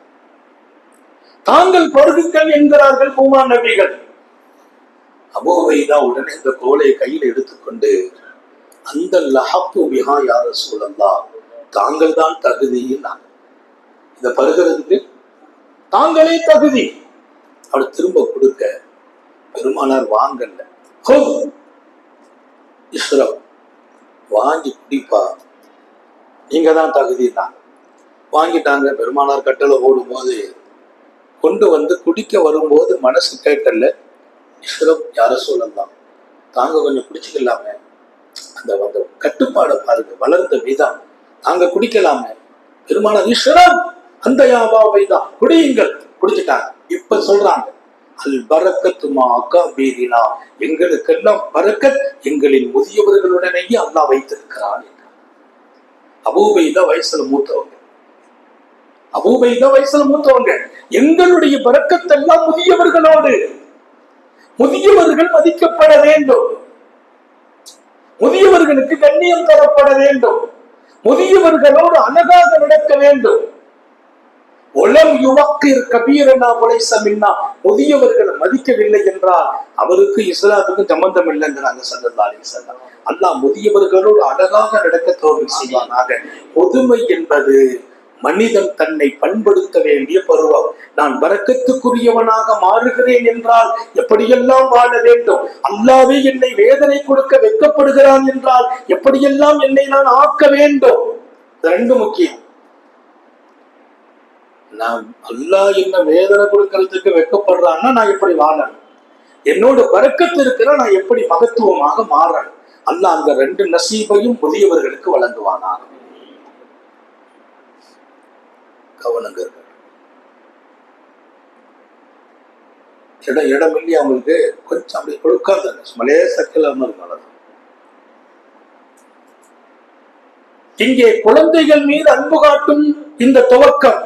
தாங்கள் பருகுங்கள் என்கிறார்கள் பூமா நபிகள். அபூ உபைதா உடனே இந்த கோலை கையில் எடுத்துக்கொண்டு, அந்த லஹப்பு பிஹா யா ரசூலல்லாஹ், தாங்கள் தான் தகுதியினாங்க, இத பருகிறதுக்கு தாங்களே தகுதி. அவள் திரும்ப கொடுக்க பெருமானார் வாங்கல, இஸ்ரம் வாங்கி குடிப்பா, நீங்க தான் தகுதி தான். வாங்கிட்டாங்க. பெருமானார் கட்டளை ஓடும் போது கொண்டு வந்து குடிக்க வரும்போது மனசு கேட்கல, இஷ்ரம் யார சொல்லலாம், தாங்க கொஞ்சம் குடிச்சுக்கலாமே, அந்த கட்டுப்பாடை பாருங்க, வளர்ந்த விதம், தாங்க குடிக்கலாமே, பெருமான ஈஸ்வரம் அந்த யாபாவை தான் குடியுங்கள், குடிச்சுட்டாங்க. இப்ப சொல்றாங்க அல் பரக்கத்துமா அக்கா பீரினா, எங்களுக்கெல்லாம் பரக்கத் எங்களின் முதியவர்களுடனேயே அல்லாஹ் வைத்திருக்கிறான். அபூபைதா வயசுல மூத்தவங்க, அபூபைதா வயசுல மூத்தவங்க, எங்களுடைய பரக்கத்தெல்லாம் முதியவர்களோடு. முதியவர்கள் மதிக்கப்பட வேண்டும், முதியவர்களுக்கு கண்ணியம் தரப்பட வேண்டும், முதியவர்களோடு அழகாக நடக்க வேண்டும். உலம் யுவக்கிர் கபீரனா புலைசமின்னா, முதியவர்களை மதிக்கவில்லை என்றால் அவருக்கு இஸ்லாத்துக்கும் சம்பந்தம் இல்லைங்கிறாங்க ஸல்லல்லாஹு அலைஹி வஸல்லம். அல்லாஹ் முதியவர்களோடு அழகாக நடக்க தௌஃபீக் செய்வானாக. முதுமை என்பது மனிதன் தன்னை பண்படுத்த வேண்டிய பருவம். நான் பரக்கத்துக்குரியவனாக மாறுகிறேன் என்றால் எப்படியெல்லாம் வாழ வேண்டும், அல்லாஹ்வே என்னை வேதனை கொடுக்க வெட்கப்படுகிறான் என்றால் எப்படியெல்லாம் என்னை நான் ஆக்க வேண்டும், ரெண்டு முக்கியம். நான் அல்லாஹ் என்ன வேதனை கொடுக்கறதுக்கு வெட்கப்படுறான்னா நான் எப்படி வாழணும், என்னோட பரக்கத்து இருக்கிற நான் எப்படி மகத்துவமாக மாறணும். அல்லாஹ் அந்த ரெண்டு நசீபையும் முதியவர்களுக்கு வழங்குவானாக. கவனங்க இடம் இல்லையா அவங்களுக்கு, கொஞ்சம் அப்படி கொடுக்காத மலேசக்கில்லாம இருக்காது. இங்கே குழந்தைகள் மீது அன்பு காட்டும் இந்த துவக்கம்,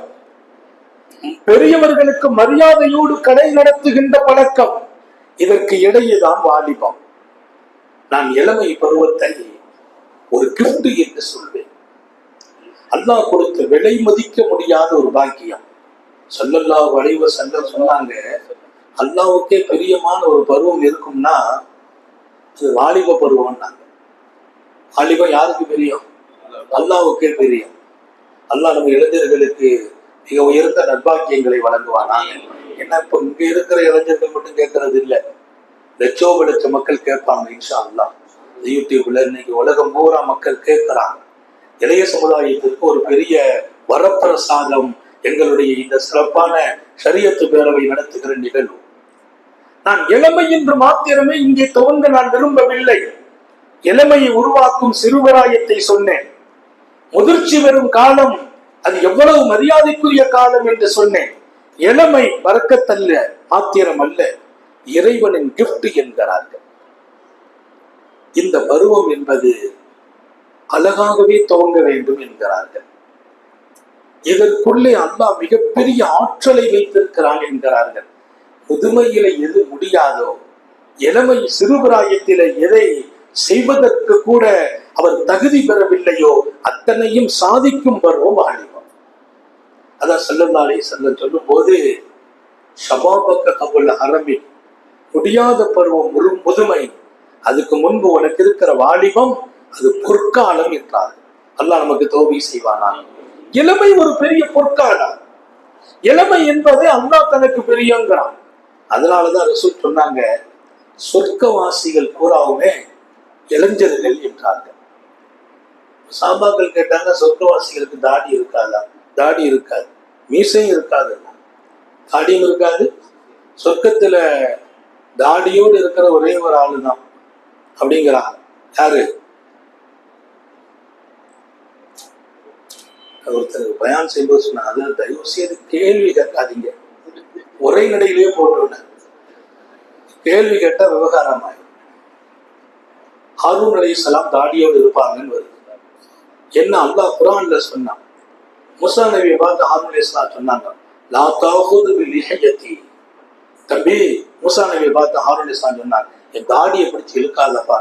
பெரியவர்களுக்கு மரியாதையோடு கடை நடத்துகின்ற பழக்கம், இதற்கு இடையேதான் வாலிபம். நான் இளமை பருவத்தை ஒரு கிஃப்ட் என்று சொல்வேன். அல்லாஹ் கொடுத்த விலை மதிக்க முடியாத ஒரு பாக்கியம். ஸல்லல்லாஹு அலைஹி வஸல்லம் சொன்னாங்க, அல்லாஹ்வுக்கே பிரியமான ஒரு பருவம் இருக்கும்னா அது வாலிப பருவம். வாலிபம் யாருக்கு பிரியம்? அல்லாஹ்வுக்கே பிரியம். அல்லாஹ் நம்ம இளைஞர்களுக்கு மிக உயர்ந்த நற்பாக்கியங்களை வழங்குவானாங்க. ஏன்னா இப்ப இங்க இருக்கிற இளைஞர்கள் மட்டும் கேட்கறது இல்லை, லட்சோப லட்ச மக்கள் கேட்பாங்க இன்ஷா அல்லாஹ். யூடியூப்ல இன்னைக்கு உலகம் பூரா மக்கள் கேட்கிறாங்க. இளைய சமுதாயத்திற்கு ஒரு பெரிய வரப்பிரசாதம் எங்களுடைய இந்த சிறப்பான ஷரியத்து பேரவை நடத்துகிற நிகழ்வு. நான் இளமை என்று மாத்திரமே இங்கே துவங்க நான் விரும்பவில்லை. இளமையை உருவாக்கும் சிறுவராயத்தை சொன்னேன். முதிர்ச்சி வரும் காலம் அது எவ்வளவு மரியாதைக்குரிய காலம் என்று சொன்னேன். இளமை பரக்கத்தல்ல, மாத்திரம் அல்ல, இறைவனின் கிஃப்ட் என்கிறார்கள். இந்த பருவம் என்பது அழகாகவே துவங்க வேண்டும் என்கிறார்கள். இதற்குள்ளே அல்லாஹ் மிகப்பெரிய ஆற்றலை வைத்திருக்கிறான் என்கிறார்கள். முதுமையில எது முடியாதோ, இளமை சிறுபிராயத்தில எதை செய்வதற்கு கூட அவர் தகுதி பெறவில்லையோ அத்தனையும் சாதிக்கும் பருவம் வாலிபம். அதான் ஸல்லல்லாஹு அலைஹி வஸல்லம் சொல்லும் போது, ஷபாபக கபுல் ஹரமி, முடியாத பருவம் முதுமை, அதுக்கு முன்பு உனக்கு இருக்கிற வாலிபம் அது பொற்காலம் என்றார். அல்லாஹ் நமக்கு தௌஃபீக் செய்வானாக. இளமை ஒரு பெரிய பொற்காலம். இளமை என்பதை அல்லாஹ் தனக்கு பெரியங்கிறான். அதனாலதான் ரசூல் சொன்னாங்க, சொர்க்கவாசிகள் பூராவுமே இளைஞர்கள் என்றார்கள். சாபாக்கள் கேட்டாங்க, சொர்க்கவாசிகளுக்கு தாடி இருக்காதா? தாடி இருக்காது, மீசையும் இருக்காது, தாடியும் இருக்காது. சொர்க்கத்துல தாடியோடு இருக்கிற ஒரே ஒரு ஆளுதான் அப்படிங்கிறாங்க. யாரு? ஒருத்தர் பயான் செய்வது சொன்னா, அது தயவு செய்து கேள்வி கேட்காதீங்க, ஒரே நடையிலேயே போட்டு கேள்வி கேட்டா விவகாரம் ஆயிடும். ஹாரூன் அலைஹிஸ்ஸலாம் தாடியோடு இருப்பாங்கன்னு வருது. என்ன அல்லாஹ் குர்ஆன்ல சொன்னான். மூசா நபியை பார்த்து ஹாரூன் அலைஹிஸ்ஸலாம் சொன்னாங்க, லா தஅஹுது பிலிஹியதி. தம்பி, மூசா நபியை பார்த்து ஹாரூன் அலைஹிஸ்ஸலாம் சொன்னாங்க, என் தாடியை பிடிச்சி இழுக்காதப்பா.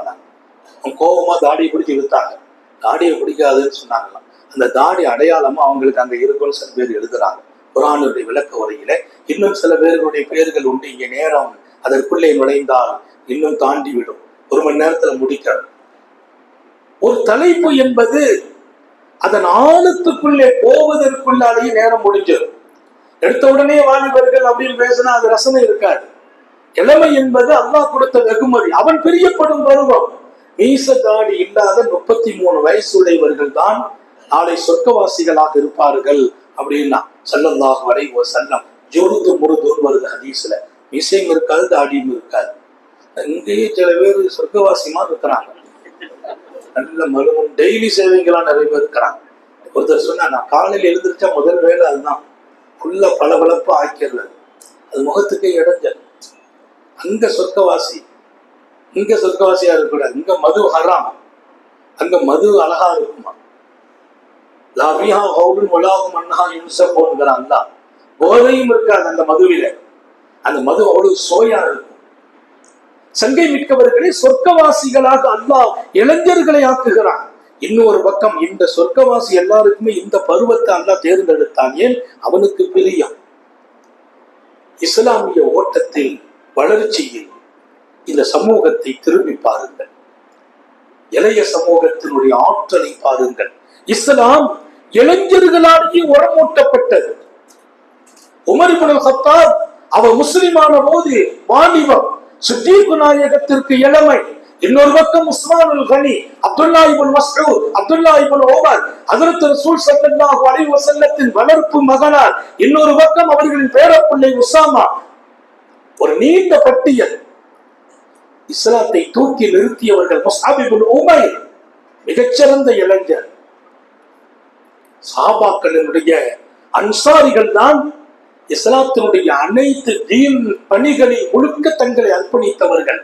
அவங்க கோபமா தாடியை பிடிச்சி இழுத்தாங்க. தாடியை பிடிக்காதுன்னு சொன்னாங்களாம். அந்த தாடி அடையாளமா அவங்களுக்கு அங்க இருக்குன்னு சில பேர் எழுதுறாங்க குர்ஆனுடைய விளக்க உரையில. இன்னும் சில பேர்களுடைய பேர்கள் உண்டு. இங்க நேரம் அதற்குள்ளே நுழைந்தால் இன்னும் தாண்டி விடும். ஒரு மணி நேரத்துல முடிக்கணும். ஒரு தலைப்பு என்பது அதன் ஆழத்துக்குள்ளே போவதற்குள்ளாலேயே நேரம் முடிஞ்சிடும். எடுத்த உடனே வாலிபர்கள் அப்படின்னு பேசினா அது ரசனை இருக்காது. இளமை என்பது அல்லாஹ் கொடுத்த வெகுமதி, அவன் பிரியப்படும் பருவம். மீச தாடி இல்லாத 33 வயசுடையவர்கள் தான் நாளை சொர்க்கவாசிகளாக இருப்பார்கள் அப்படின்னா ஸல்லல்லாஹு அலைஹி வஸல்லம் ஜோருத்து முருதூர் வருது ஹதீஸ்ல. மீசையும் இருக்காது, தாடியும் இருக்காது. இங்கேயே சில பேர் சொர்க்கவாசியமா இருக்கிறாங்க, நல்ல மருமம் டெய்லி சேவைங்களா நிறைய பேர் இருக்கிறாங்க. ஒருத்தர் சொன்னா, நான் காலையில் எழுந்திரிச்சா முதல் வேலை அதுதான், ஃபுல்லா பளபளப்பா ஆக்கிறது, அது முகத்துக்கே இடைஞ்சல். அங்க சொர்க்கவாசி, இங்க சொர்க்கவாசியா இருக்கக்கூடாது. இங்க மது ஹராம், அங்க மது அழகா இருக்குமா. லாபியா ஹவுலும் உலாகும் அண்ணா யுன்சபோன்கிறான். போதையும் இருக்காது அந்த மதுவில, அந்த மது அவ்வளவு சோயா இருக்கும். சங்கை மிக்கவர்களை சொர்க்கவாசிகளாக அல்லாஹ் இளைஞர்களை ஆக்குகிறான். இன்னொரு பக்கம் இந்த சொர்க்கவாசி எல்லாருக்குமே இந்த பருவத்தை அல்லாஹ் தேர்ந்தெடுத்தான். ஏன்? அவனுக்கு பிரியம். இஸ்லாமிய ஓட்டத்தில் வளர்ச்சியில் இந்த சமூகத்தை திரும்பி பாருங்கள், இளைய சமூகத்தினுடைய ஆற்றலை பாருங்கள். இஸ்லாம் இளைஞர்களாலேயே உரமூட்டப்பட்டது. உமர் இப்னு கத்தாப் அவர் முஸ்லிமான போது வாலிபம், சித்தீக் நாயகத்திற்கு இளமை. இன்னொரு பக்கம் உஸ்மான் அல் கனி, அப்துல்லா இப்னு மஸ்ஊத், அப்துல்லா இப்னு உமர், ஹஜ்ரத் ரசூல் ஸல்லல்லாஹு அலைஹி வஸல்லத்தின் வளர்ப்பு மகனார். இன்னொரு பக்கம் அவர்களின் பேரப்பிள்ளை உசாமா. ஒரு நீண்ட பட்டியல். இஸ்லாத்தை தூக்கி நிறுத்தியவர்கள் முஸ்அப் இப்னு உமைர், மிகச்சிறந்த இளைஞர். சஹாபாக்களினுடைய அன்சாரிகள் தான் இஸ்லாத்தினுடைய அனைத்து தீன் பணிகளில் முழுக்க தங்களை அர்ப்பணித்தவர்கள்.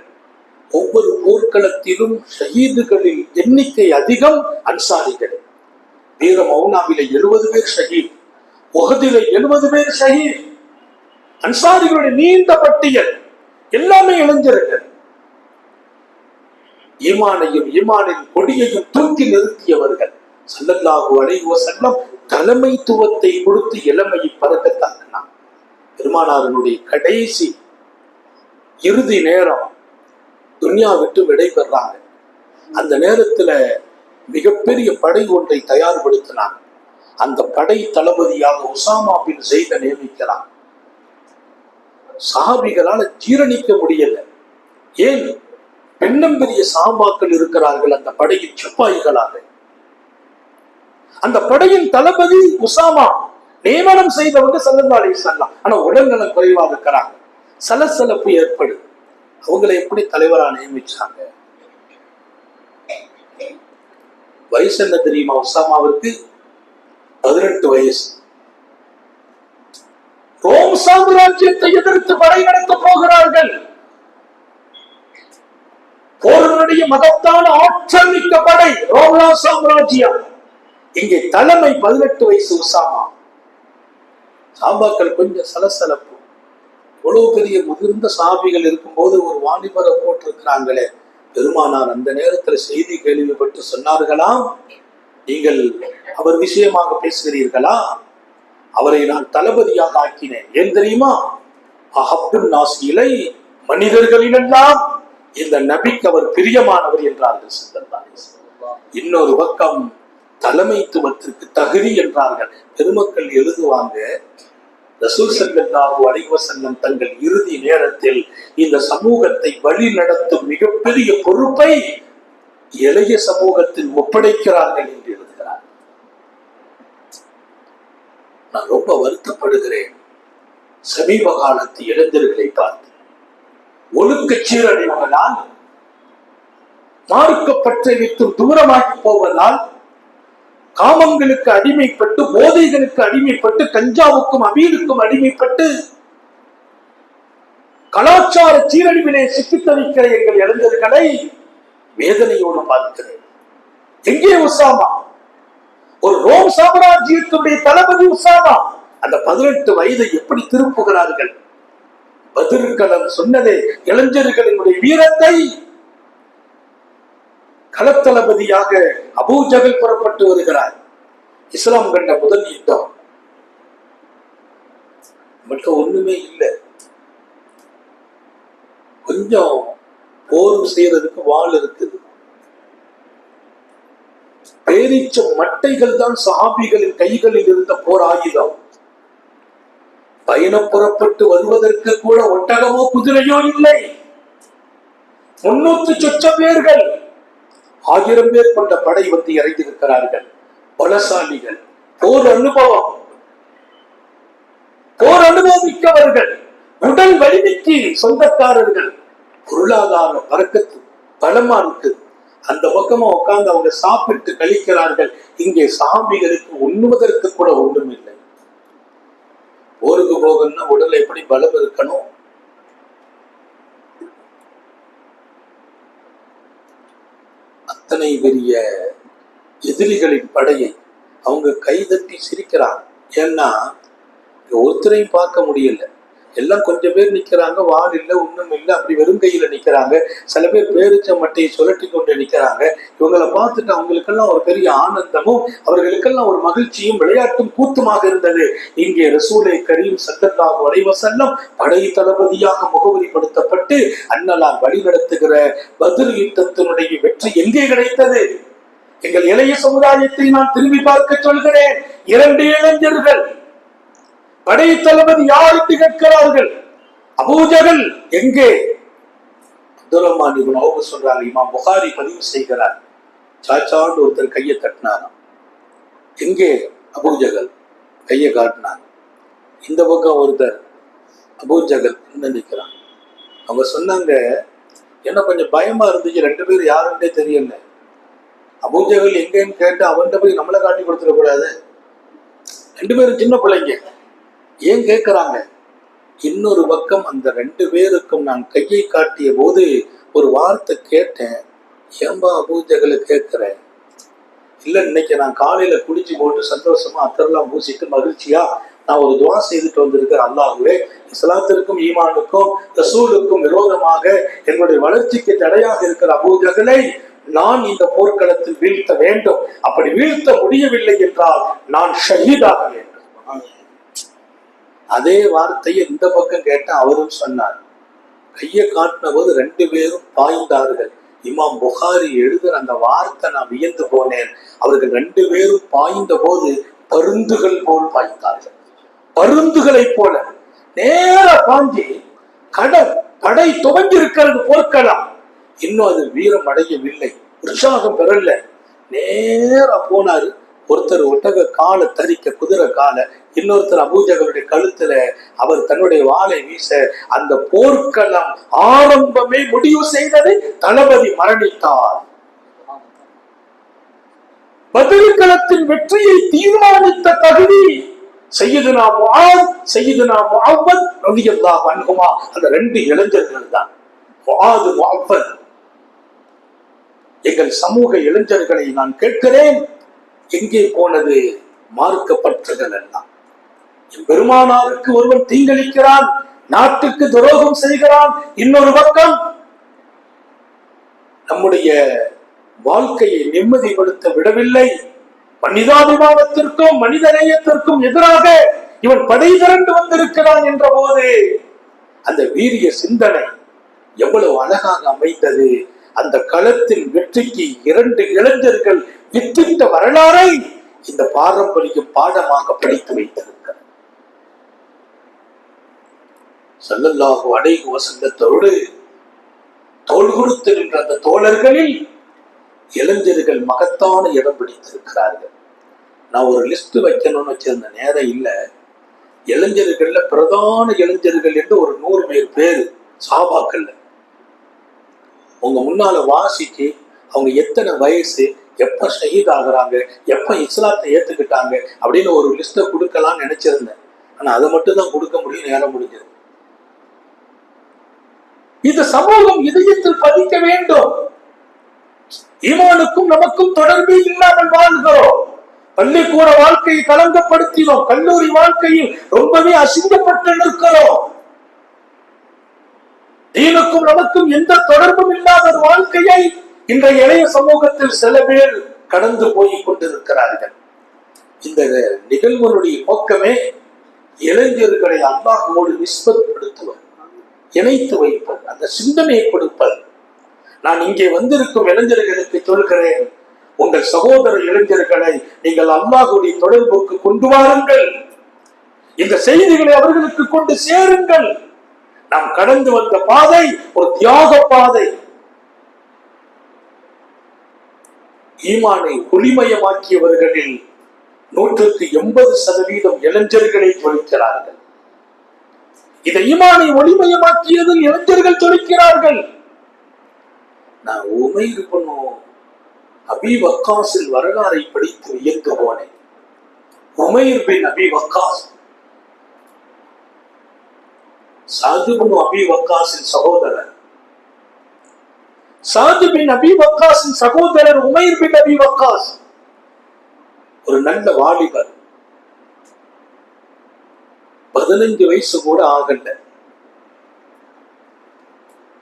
ஒவ்வொரு போர்க்களத்திலும் ஷஹீதுகளின் எண்ணிக்கை அதிகம் அன்சாரிகள். வீர மௌனாவில 70 பேர் ஷஹீத், உஹதில 70 பேர் ஷஹீத். அன்சாரிகளுடைய நீண்ட பட்டியல், எல்லாமே இளைஞர்கள். ஈமானையும் ஈமானின் கொடியையும் தூக்கி நிறுத்தியவர்கள். ஸல்லல்லாஹு அலைஹி வஸல்லம் தலைமைத்துவத்தை கொடுத்து இளமையை பறக்கத்தாக்கினார். பெருமானாரினுடைய கடைசி இறுதி நேரம், துன்யா விட்டு விடைபெறாங்க. அந்த நேரத்துல மிகப்பெரிய படை ஒன்றை தயார்படுத்தினார். அந்த படை தளபதியாக உசாமா பின் ஸைத நியமிக்கிறார். சஹாபிகளால ஜீரணிக்க முடியல. ஏன்? பெண்ணம் பெரிய சஹாபாக்கள் இருக்கிறார்கள் அந்த படையின் சிப்பாய்களாக. அந்த படையின் தளபதி உசாமா நியமனம் செய்தவங்க ஸல்லல்லாஹு அலைஹி வஸல்லம். ஆனா உடல்நலம் குறைவாக இருக்கிறாங்க, சலசலப்பு ஏற்படும். அவங்களை எப்படி தலைவரா நியமிச்சாங்க? வயசு என்ன தெரியுமா? உசாமாவிற்கு 18 வயசு. ரோம் சாம்ராஜ்யத்தை எதிர்த்து படை நடத்த போகிறார்கள். போருடைய மகத்தான ஆற்றல் மிக்க படை ரோம்லா சாம்ராஜ்யம். இங்கே தலைமை 18 வயசு உசாமா. சாபாக்கள் கொஞ்சம் சலசலப்பு. இவ்வளவு பெரிய முதிர்ந்த சாபிகள் இருக்கும்போது ஒரு வாலிபரை போட்டிருக்கிறாங்களே. பெருமானார் அந்த நேரத்தில் செய்தி கேள்விப்பட்டு சொன்னார்களாம், நீங்கள் அவர் விஷயமாக பேசுகிறீர்களா? அவரை நான் தளபதியாக ஆக்கினேன். ஏன் தெரியுமா? அஹப்புன் நாஸ் இலை, மனிதர்களிலெல்லாம் இந்த நபிக்கு அவர் பிரியமானவர் என்றார்கள் ஸல்லல்லாஹு அலைஹி வஸல்லம். இன்னொரு பக்கம் தலைமைத்துவத்திற்கு தகுதி என்றார்கள். பெருமக்கள் எழுதுவாங்க, ரசூல் ஸல்லல்லாஹு அலைஹி வஸல்லம் தங்கள் இறுதி நேரத்தில் இந்த சமூகத்தை வழி நடத்தும் மிகப்பெரிய பொறுப்பை இளைய சமூகத்தில் ஒப்படைக்கிறார்கள் என்று எழுதுகிறார். நான் ரொம்ப வருத்தப்படுகிறேன். சமீப காலத்து இளைஞர்களை பார்த்து ஒழுக்க சீரழிவுகளால், மார்க்கப்பற்றை விட்டு தூரமாகி போவதால், காமங்களுக்கு அடிமைப்பட்டு, போதைகளுக்கு அடிமைப்பட்டு, கஞ்சாவுக்கும் அமீனுக்கும் அடிமைப்பட்டு, கலாச்சார சீரழிவிலே சிக்கித் தவிக்கிற எங்கள் இளைஞர்களை வேதனையோடு பார்க்கிறேன். எங்கே உசாமா? ஒரு ரோம் சாம்ராஜ்யத்துடைய தளபதி உசாமா. அந்த 18 வயதை எப்படி திருப்புகிறார்கள்? பதிர்களம் சொன்னதே இளைஞர்களினுடைய வீரத்தை. களத்தளபதியாக அபூ ஜஹல் புறப்பட்டு வருகிறார். இஸ்லாம் கண்ட முதல் யுத்தம். மட்டும் ஒண்ணுமே இல்லை, கொஞ்சம் போர் செய்யறதுக்கு வாள் இருக்குது. பேரீச்ச மட்டைகள் தான் சஹாபிகளின் கைகளில் இருந்த போர் ஆயுதம். பயணம் புறப்பட்டு வருவதற்கு கூட ஒட்டகமோ குதிரையோ இல்லை. 300 சொச்ச பேர்கள், 1000 பேர் கொண்ட படை வந்து இறங்கியிருக்கிறார்கள். பலசாலிகள், போர் அனுபவம். போர் அனுபவிக்கவர்கள், உடல் வலிமைக்கு சொந்தக்காரர்கள், பொருளாதார பறக்கத்து பலமா இருக்கு. அந்த பக்கமா உட்கார்ந்து அவங்க சாப்பிட்டு கழிக்கிறார்கள். இங்கே சாமிகளுக்கு உண்ணுவதற்கு கூட ஒன்றும் இல்லை. போருக்கு போகணும்னா உடல் எப்படி பலம் இருக்கணும்? அத்தனை பெரிய எதிரிகளின் படையை அவங்க கைதட்டி சிரிக்கிறாங்க. ஏன்னா ஒருத்தரையும் பார்க்க முடியல. எல்லாம் கொஞ்சம் பேர் நிக்கிறாங்க, வால் இல்லை, ஒண்ணும் இல்லை, அப்படி வெறும் கையில நிக்கிறாங்க. சில பேர் பேரிச்ச மட்டையை சுழட்டி கொண்டு நிக்கிறாங்க. இவங்களை பார்த்துட்டு அவங்களுக்கெல்லாம் ஒரு பெரிய ஆனந்தமும் அவர்களுக்கெல்லாம் ஒரு மகிழ்ச்சியும் விளையாட்டும் கூத்துமாக இருந்தது. இங்கே ரசூலை கரீம் ஸல்லல்லாஹு அலைஹி வஸல்லம் படை தளபதியாக முகவரிப்படுத்தப்பட்டு அன்னலார் வழி நடத்துகிற பத்ர் யுத்தத்தினுடைய வெற்றி எங்கே கிடைத்தது? எங்கள் இளைய சமுதாயத்தை நான் திரும்பி பார்க்க சொல்கிறேன். 2 இளைஞர்கள் படை தளபதி யார் என்று கேட்கிறார்கள். அபூஜகல் எங்கே? அப்துல் ரஹ்மான் இப்னு அவுஃப் சொல்றாங்க. இமாம் புகாரி பதிவு செய்கிறார். சாச்சான்னு ஒருத்தர் கையை தட்டினாராம். எங்கே? அபூஜகல் கையை காட்டினாங்க. இந்த பக்கம் ஒருத்தர் அபூஜகல் நினைக்கிறான். அவங்க சொன்னாங்க, என்ன கொஞ்சம் பயமா இருந்துச்சு, 2 பேர் யாருன்னே தெரியல. அபூஜகல் எங்கன்னு கேட்டு அவன்கிட்ட போய் நம்மளை காட்டி கொடுத்துடக்கூடாது. 2 பேரும் சின்ன பிள்ளைங்க, ஏன் கேட்கிறாங்க? இன்னொரு பக்கம் அந்த 2 பேருக்கும் நான் கையை காட்டிய போது ஒரு வார்த்தை கேட்டேன். ஏன்பா அபூஜகலை கேட்கிறேன்? இல்ல, இன்னைக்கு நான் காலையில குளிச்சு போட்டு சந்தோஷமா அத்தரெல்லாம் பூசிட்டு மகிழ்ச்சியா நான் ஒரு துவா செய்துட்டு வந்திருக்கிறேன். அல்லாஹ்வே, இஸ்லாத்திற்கும் ஈமானுக்கும் ரசூலுக்கும் விரோதமாக என்னுடைய வளர்ச்சிக்கு தடையாக இருக்கிற அபூஜகலை நான் இந்த போர்க்களத்தில் வீழ்த்த வேண்டும். அப்படி வீழ்த்த முடியவில்லை என்றால் நான் ஷஹீதாக வேண்டும். அதே வார்த்தையை இந்த பக்கம் கேட்ட அவரும் சொன்னார். கையை காட்டின போது 2 பேரும் பாய்ந்தார்கள். இமாம் புகாரி எழுதுற அந்த வார்த்தை நான் வியந்து போனேன். அவர்கள் 2 பேரும் பாய்ந்த போது பருந்துகள் போல் பாய்ந்தார்கள். பருந்துகளை போல நேர பாஞ்சி படை துவங்கி இருக்கிறது போர்க்கலாம். இன்னும் அது வீரம் அடையவில்லை, உற்சாகம் பெறல. நேர போனாரு. ஒருத்தர் ஒட்டக காலை தரிக்க குதிரை காலை, இன்னொருத்தர் அபூஜகலுடைய கழுத்துல அவர் தன்னுடைய வாளை வீச அந்த போர்க்களம் ஆரம்பமே முடிவு செய்தது. தளபதி மரணித்தார். பத்ர் களத்தின் வெற்றியை தீர்மானித்த தகுதி சையதுனா முஆத், சையதுனா முஅவ்வத் ரலியல்லாஹு அன்ஹுமா, அந்த 2 இளைஞர்கள் தான். முஆத், முஅவ்வத். எங்கள் சமூக இளைஞர்களை நான் கேட்கிறேன், எங்கே போனது மார்க்கப்பற்றகள் எல்லாம்? பெருமானாருக்கு ஒருவன் தீங்களிக்கிறான், நாட்டுக்கு துரோகம் செய்கிறான். இன்னொரு பக்கம் நம்முடைய வாழ்க்கையை நிம்மதிப்படுத்த விடவில்லை. மனிதாபிமானத்திற்கும் மனிதநேயத்திற்கும் எதிராக இவன் படை திரண்டு வந்திருக்கிறான் என்ற போது அந்த வீரிய சிந்தனை எவ்வளவு அழகாக அமைந்தது. அந்த களத்தில் வெற்றிக்கு 2 இளைஞர்கள் வித்திட்ட வரலாறை இந்த பாரம்பரிய பாடமாக படித்து வைத்திருக்கிறார். ஸல்லல்லாஹு அலைஹி வஸல்லத்தோடு தோள் கொடுத்து நின்ற அந்த தோழர்களில் இளைஞர்கள் மகத்தான இடம் பிடித்திருக்கிறார்கள். நான் ஒரு லிஸ்ட் வைக்கணும்னு வச்சிருந்த நேரம் இல்ல. இளைஞர்கள்ல பிரதான இளைஞர்கள் என்று ஒரு 100 பேர் சஹாபாக்கள்ல உங்க முன்னால வாசிக்கு அவங்க எத்தனை வயசு, எப்ப ஷஹீத் ஆகுறாங்க, எப்ப இஸ்லாத்தை ஏத்துக்கிட்டாங்க அப்படின்னு ஒரு லிஸ்ட கொடுக்கலாம்னு நினைச்சிருந்தேன். ஆனா அதை மட்டும் தான் கொடுக்க முடியும், நேரம் முடிஞ்சது. இந்த சமூகம் இதயத்தில் பதிக்க வேண்டும். ஈமானுக்கும் நமக்கும் தொடர்பே இல்லாமல் வாழ்கிறோம். பள்ளிக்கூட வாழ்க்கையை களங்கப்படுத்தினோம், கல்லூரி வாழ்க்கையில் ரொம்பவே அசிங்கப்பட்டு நிற்கிறோம். தீனுக்கும் நமக்கும் எந்த தொடர்பும் இல்லாத ஒரு வாழ்க்கையை இன்றைய இளைய சமூகத்தில் சில பேர் கடந்து போய் கொண்டிருக்கிறார்கள். இந்த நிகழ்வுடைய நோக்கமே இளைஞர்களை அல்லாஹ்வோடு நிஸ்பத்படுத்துவது, இணைத்து வைப்பது, அந்த சிந்தனையை கொடுப்பது. நான் இங்கே வந்திருக்கும் இளைஞர்களுக்கு சொல்கிறேன், உங்கள் சகோதர இளைஞர்களை நீங்கள் அல்லாஹ்வுடைய தொடர்புக்கு கொண்டு வாருங்கள். இந்த செய்திகளை அவர்களுக்கு கொண்டு சேருங்கள். நாம் கடந்து வந்த பாதை ஒரு தியாக பாதை. ஈமானை ஒளிமயமாக்கியவர்களில் 180% இளைஞர்களை ஜொலிக்கிறார்கள். இதை ஈமானை ஒளிமயமாக்கியது இளைஞர்கள் சொல்லிக்கிறார்கள். நான் உமைர் இப்னு அபி வக்காஸின் வரலாறை படித்து வியந்து போனேன். உமைர் பின் அபி வக்காஸ் சாது பின் அபி வக்காஸின் சகோதரர். சாது பின் அபி வக்காஸின் சகோதரர் உமைர் பின் அபி வக்காஸ் ஒரு நல்ல வாலிபர். 15 வயசு கூட ஆகல.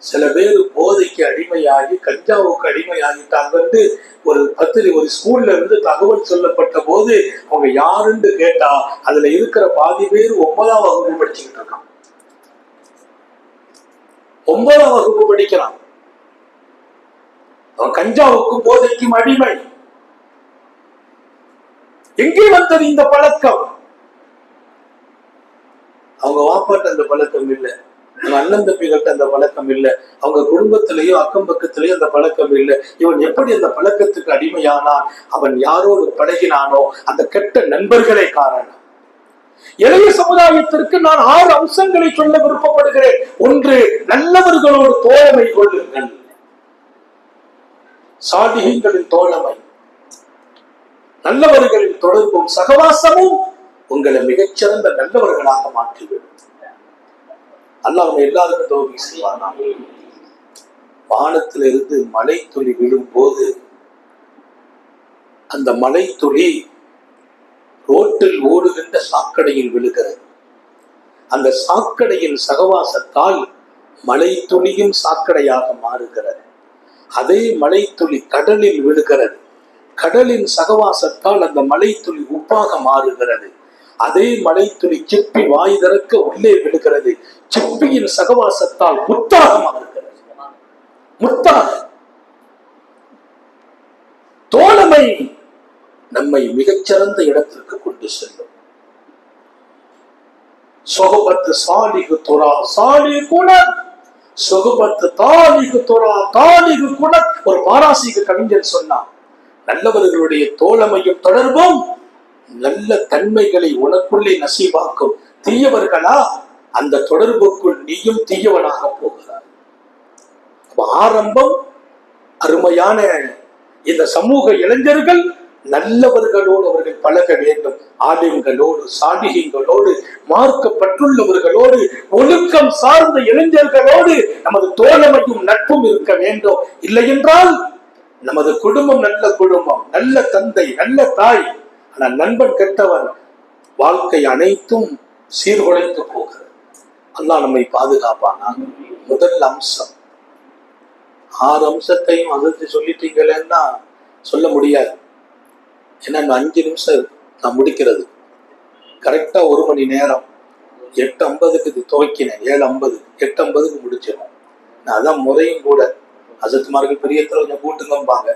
சில பேர் போதைக்கு அடிமையாகி கஞ்சாவுக்கு அடிமையாகிட்டாங்க. ஒரு ஸ்கூல்ல இருந்து தகவல் சொல்லப்பட்ட போது அவங்க யாருன்னு கேட்டா அதுல இருக்கிற பாதி பேர் 9ஆம் வகுப்பு படிச்சுக்கிட்டு இருக்கான். 9ஆம் வகுப்பு படிக்கிறான். அவன் கஞ்சாவுக்கும் போதைக்கும் அடிமை. எங்கே வந்தது இந்த பழக்கம்? அவங்க வாப்பாட்ட அந்த பழக்கம் இல்லை, அவங்க அண்ணன் தம்பிகிட்ட அந்த பழக்கம் இல்லை, அவங்க குடும்பத்திலேயோ அக்கம் பக்கத்திலேயோ அந்த பழக்கம் இல்லை. இவன் எப்படி அந்த பழக்கத்துக்கு அடிமையானான்? அவன் யாரோடு பழகினானோ அந்த கெட்ட நண்பர்களே காரணம். இளைய சமுதாயத்திற்கு நான் 6 அம்சங்களை சொல்ல விருப்பப்படுகிறேன். 1, நல்லவர்களோடு தோழமை கொள்ளுங்கள். சாலிஹீன்களின் தோழமை, நல்லவர்களின் தொடர்பும் சகவாசமும் உங்களை மிகச்சிறந்த நல்லவர்களாக மாற்றிவிடும். அல்லாஹ் எல்லாருக்கும் தௌஃபீக் செய்வானா. வானத்திலிருந்து மழை துளி விழும் போது அந்த மழை துளி ரோட்டில் ஓடுகின்ற சாக்கடையில் விழுகிறது. அந்த சாக்கடையின் சகவாசத்தால் மழை துளியும் சாக்கடையாக மாறுகிறது. அதே மழை துளி கடலில் விழுகிறது. கடலின் சகவாசத்தால் அந்த மழை துளி உப்பாக மாறுகிறது. அதே மழை துளி சிப்பி வாய் திறக்க உள்ளே விழுகிறது. சிப்பியின் சகவாசத்தால் முத்தாக மாறுகிறது. முத்தாக. தோழமை நம்மை மிகச்சிறந்த இடத்திற்கு கொண்டு செல்லும். சொஹபத்து சாலிகு துரா சாலி குணம், சொஹபத்து தாலிகு துரா தாலிகு குணம். ஒரு பாராசீக கவிஞர் சொன்னார், நல்லவர்களுடைய தோழமையும் தொடர்பும் நல்ல தன்மைகளை உனக்குள்ளே நசீபாக்கும். தீயவர்களா அந்த தொடர்புக்குள் நீயும் தீயவனாக போகிறார். ஆரம்பம் அருமையான இந்த சமூக இளைஞர்கள் நல்லவர்களோடு அவர்கள் பழக வேண்டும். ஆலிம்களோடு, சாலிஹீன்களோடு, மார்க்கப்பட்டுள்ளவர்களோடு, ஒழுக்கம் சார்ந்த இளைஞர்களோடு நமது தோழமையும் நட்பும் இருக்க வேண்டும். இல்லை என்றால் நமது குடும்பம் நல்ல குடும்பம், நல்ல தந்தை, நல்ல தாய், ஆனால் நண்பன் கெட்டவன், வாழ்க்கை அனைத்தும் சீர்குலைந்து போகிறது. அல்லாஹ் நம்மை பாதுகாப்பானா. முதல் அம்சம். 6 அம்சத்தையும் அதிர்ச்சி சொல்லிட்டீங்களேன்னா சொல்ல முடியாது. ஏன்னா 5 நிமிஷம் நான் முடிக்கிறது. கரெக்டா 1 மணி நேரம். 8:50க்கு துவக்கினேன், 7:50, 8:50க்கு முடிச்சிடும். நான் அதான் முறையும் கூட. அசத்துமார்கள் பெரியத்துல கொஞ்சம் கூட்டுங்கம்பாங்க.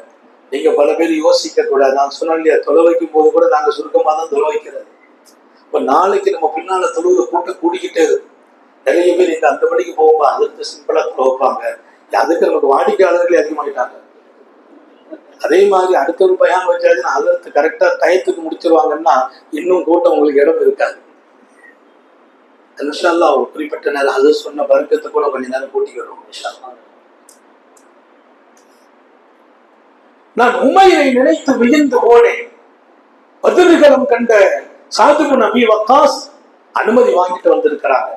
நீங்க பல பேர் யோசிக்க கூடாது. நான் சொன்னேன் இல்லையா, தொலை வைக்கும் போது கூட நாங்க சுருக்கமா தான் தொலை வைக்கிறது. இப்ப நாளைக்கு நம்ம பின்னால தொழுவ கூட்ட கூடிக்கிட்டே இருக்கு. நிறைய பேர் இந்த அந்த படிக்கு போகும்போது அதற்கு சிம்பிளா தொலை வைப்பாங்க. அதுக்கு நமக்கு வாடிக்கையாளர்களே அதிகமாயிட்டாங்க. அதே மாதிரி அடுத்த ஒரு பையன் வச்சாச்சுன்னா அதற்கு கரெக்டா டயத்துக்கு முடிச்சிருவாங்கன்னா இன்னும் கூட்டம் உங்களுக்கு இடம் இருக்காது. இன்ஷா அல்லாஹ் ஒரு குறிப்பிட்ட நேரம் அது சொன்ன பரக்கத்தை கூட கொஞ்ச நேரம் கூட்டிக்கிறோம். இன்ஷா அல்லாஹ். நான் உமையை நினைத்து வியந்து போனேன். பதிர்களும் கண்ட சாது பின் அபி வக்காஸ் அனுமதி வாங்கிட்டு வந்திருக்கிறாங்க.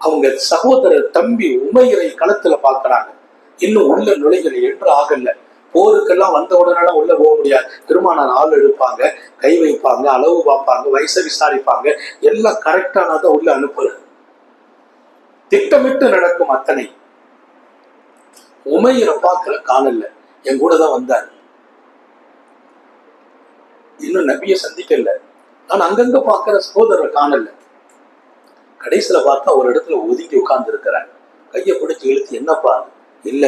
அவங்க சகோதரர் தம்பி உமையரை களத்துல பாக்குறாங்க. இன்னும் உள்ள நுழைகள் என்று ஆகல. போருக்கெல்லாம் வந்த உடனே உள்ள போக முடியாது. பெருமானார் ஆள் எடுப்பாங்க, கை வைப்பாங்க, அளவு பார்ப்பாங்க, வயசை விசாரிப்பாங்க. எல்லாம் கரெக்டானதான் உள்ள அனுப்புறது. திட்டமிட்டு நடக்கும் அத்தனை. உமையரை பார்க்கல, காணல. என் கூட தான் வந்தார். இன்னும் நபியை சந்திக்கல. நான் அங்கங்க பார்க்கிற சகோதரரை காணல. கடைசியில பார்த்தா ஒரு இடத்துல ஒதுங்கி உட்கார்ந்து இருக்கிறாங்க. கையை பிடிச்சி இழுத்து, என்னப்பா? இல்ல,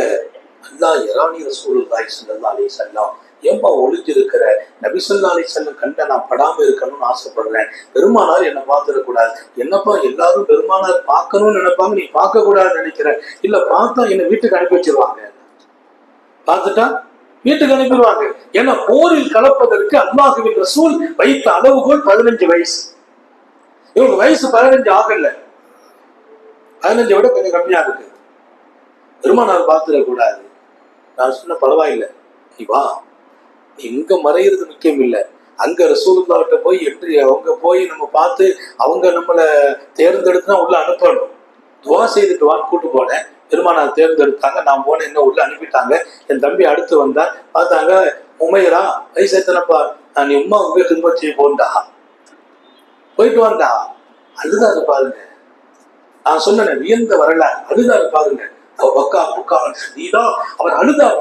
அல்லாஹ் இரானி ரசூலுல்லாஹி ஸல்லல்லாஹு அலைஹி வஸல்லம் ஏன்பா ஒளிஞ்சிருக்கிற? நபி ஸல்லல்லாஹு அலைஹி வஸல்லம் கண்ட நான் படாம இருக்கணும்னு ஆசைப்படுறேன். பெருமானார் என்னை பார்த்துடக்கூடாது. என்னப்பா எல்லாரும் பெருமானார் பார்க்கணும்னு நினைப்பாங்க, நீ பார்க்க கூடாதுன்னு நினைக்கிற? இல்ல, பார்த்தா என்னை வீட்டுக்கு அனுப்பி வச்சிருவாங்க. பார்த்துட்டா வீட்டுக்கு அனுப்பிடுவாங்க. ஏன்னா போரில் கலப்பதற்கு அல்லாஹ்வின் ரசூல் வைத்த அளவுகோல் 15 வயசு. இவங்க வயசு 15 ஆகல. 15 விட கொஞ்சம் கம்மியா இருக்கு, பெருமானார் பார்த்துடக்கூடாது. நான் சொன்ன பரவாயில்லை, நீ வா, எங்க மறையிறது முக்கியம் இல்லை, அங்க ரசூலுல்லாஹ்ட்ட போய் எப்படி அவங்க போய் நம்ம பார்த்து அவங்க நம்மளை தேர்ந்தெடுத்து தான் உள்ள அனுப்பணும். துவா செய்துட்டு வான்னு கூட்டு போனேன், பெருமானார் தேர்ந்தெடுத்தாங்க, நான் போனேன், என்ன உள்ள அனுப்பிட்டாங்க. என் தம்பி அடுத்து வந்தா பார்த்தாங்க, உமையரா வயசு எத்தனைப்பா, நான் உமா உங்க திரும்ப போண்டா போயிட்டு வந்தா. அழுதாரு பாருங்க, நான் சொன்ன வியந்த வரலாறு, அழுதாரு பாருங்க. அவர் அழுதார்.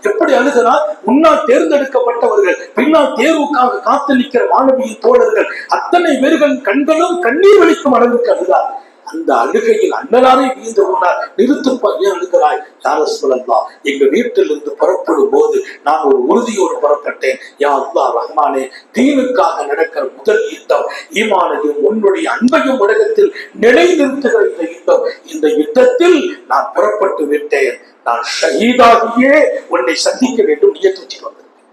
எப்படி அழுகிறார்? முன்னால் தேர்ந்தெடுக்கப்பட்டவர்கள், பின்னால் தேர்வுக்காக காத்து நிற்கிற மாணவியின் தோழர்கள் அத்தனை பேர்கள் கண்களும் கண்ணீர் வலிக்கும் அளவுக்கு அழுதார். அந்த அழுகையில் அண்ணலாரே வீழ்ந்து கொண்டார். நிறுத்துப்பா, ஏன் அழுகிறாய்? யார சொல்லலாம், எங்க வீட்டிலிருந்து புறப்படும் போது நான் ஒரு உறுதியோடு புறப்பட்டேன், யா அல்லாஹ் ரஹ்மானே, தீனுக்காக நடக்கிற முதல் யுத்தம், ஈமானையும் உன்னுடைய அன்பையும் உலகத்தில் நிலைநிறுத்துகிற இந்த யுத்தம், இந்த யுத்தத்தில் நான் புறப்பட்டு விட்டேன், நான் ஷஹீதாகியே உன்னை சந்திக்க வேண்டும், நியத்து வச்சுட்டு வந்திருக்கேன்.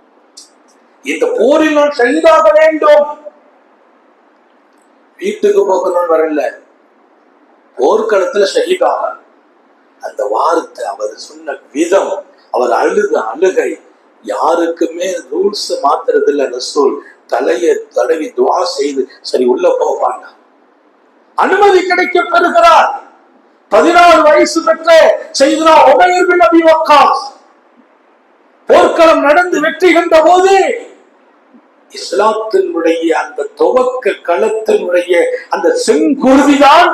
இந்த போரில் நான் ஷஹீதாக வேண்டும், வீட்டுக்கு போகணும்னு வரல, போர்க்களத்துல ஷஹீதாக. அந்த வார்த்தை, அவர் சொன்ன விதம், அவர் அழுத அழுகை, யாருக்குமே ரூல்ஸ் மாத்துறது இல்ல. ரசூல் தலையை தடவி துவா செய்து சரி உள்ள போவாங்க, அனுமதி கிடைக்க பெறுகிறார். 14 வயசு பெற்ற செய்தனா உமைர் பின் அபி வக்காஸ் போர்க்களம் நடந்து வெற்றி கண்ட போது இஸ்லாத்தினுடைய அந்த துவக்க களத்தினுடைய அந்த செங்குருதிதான்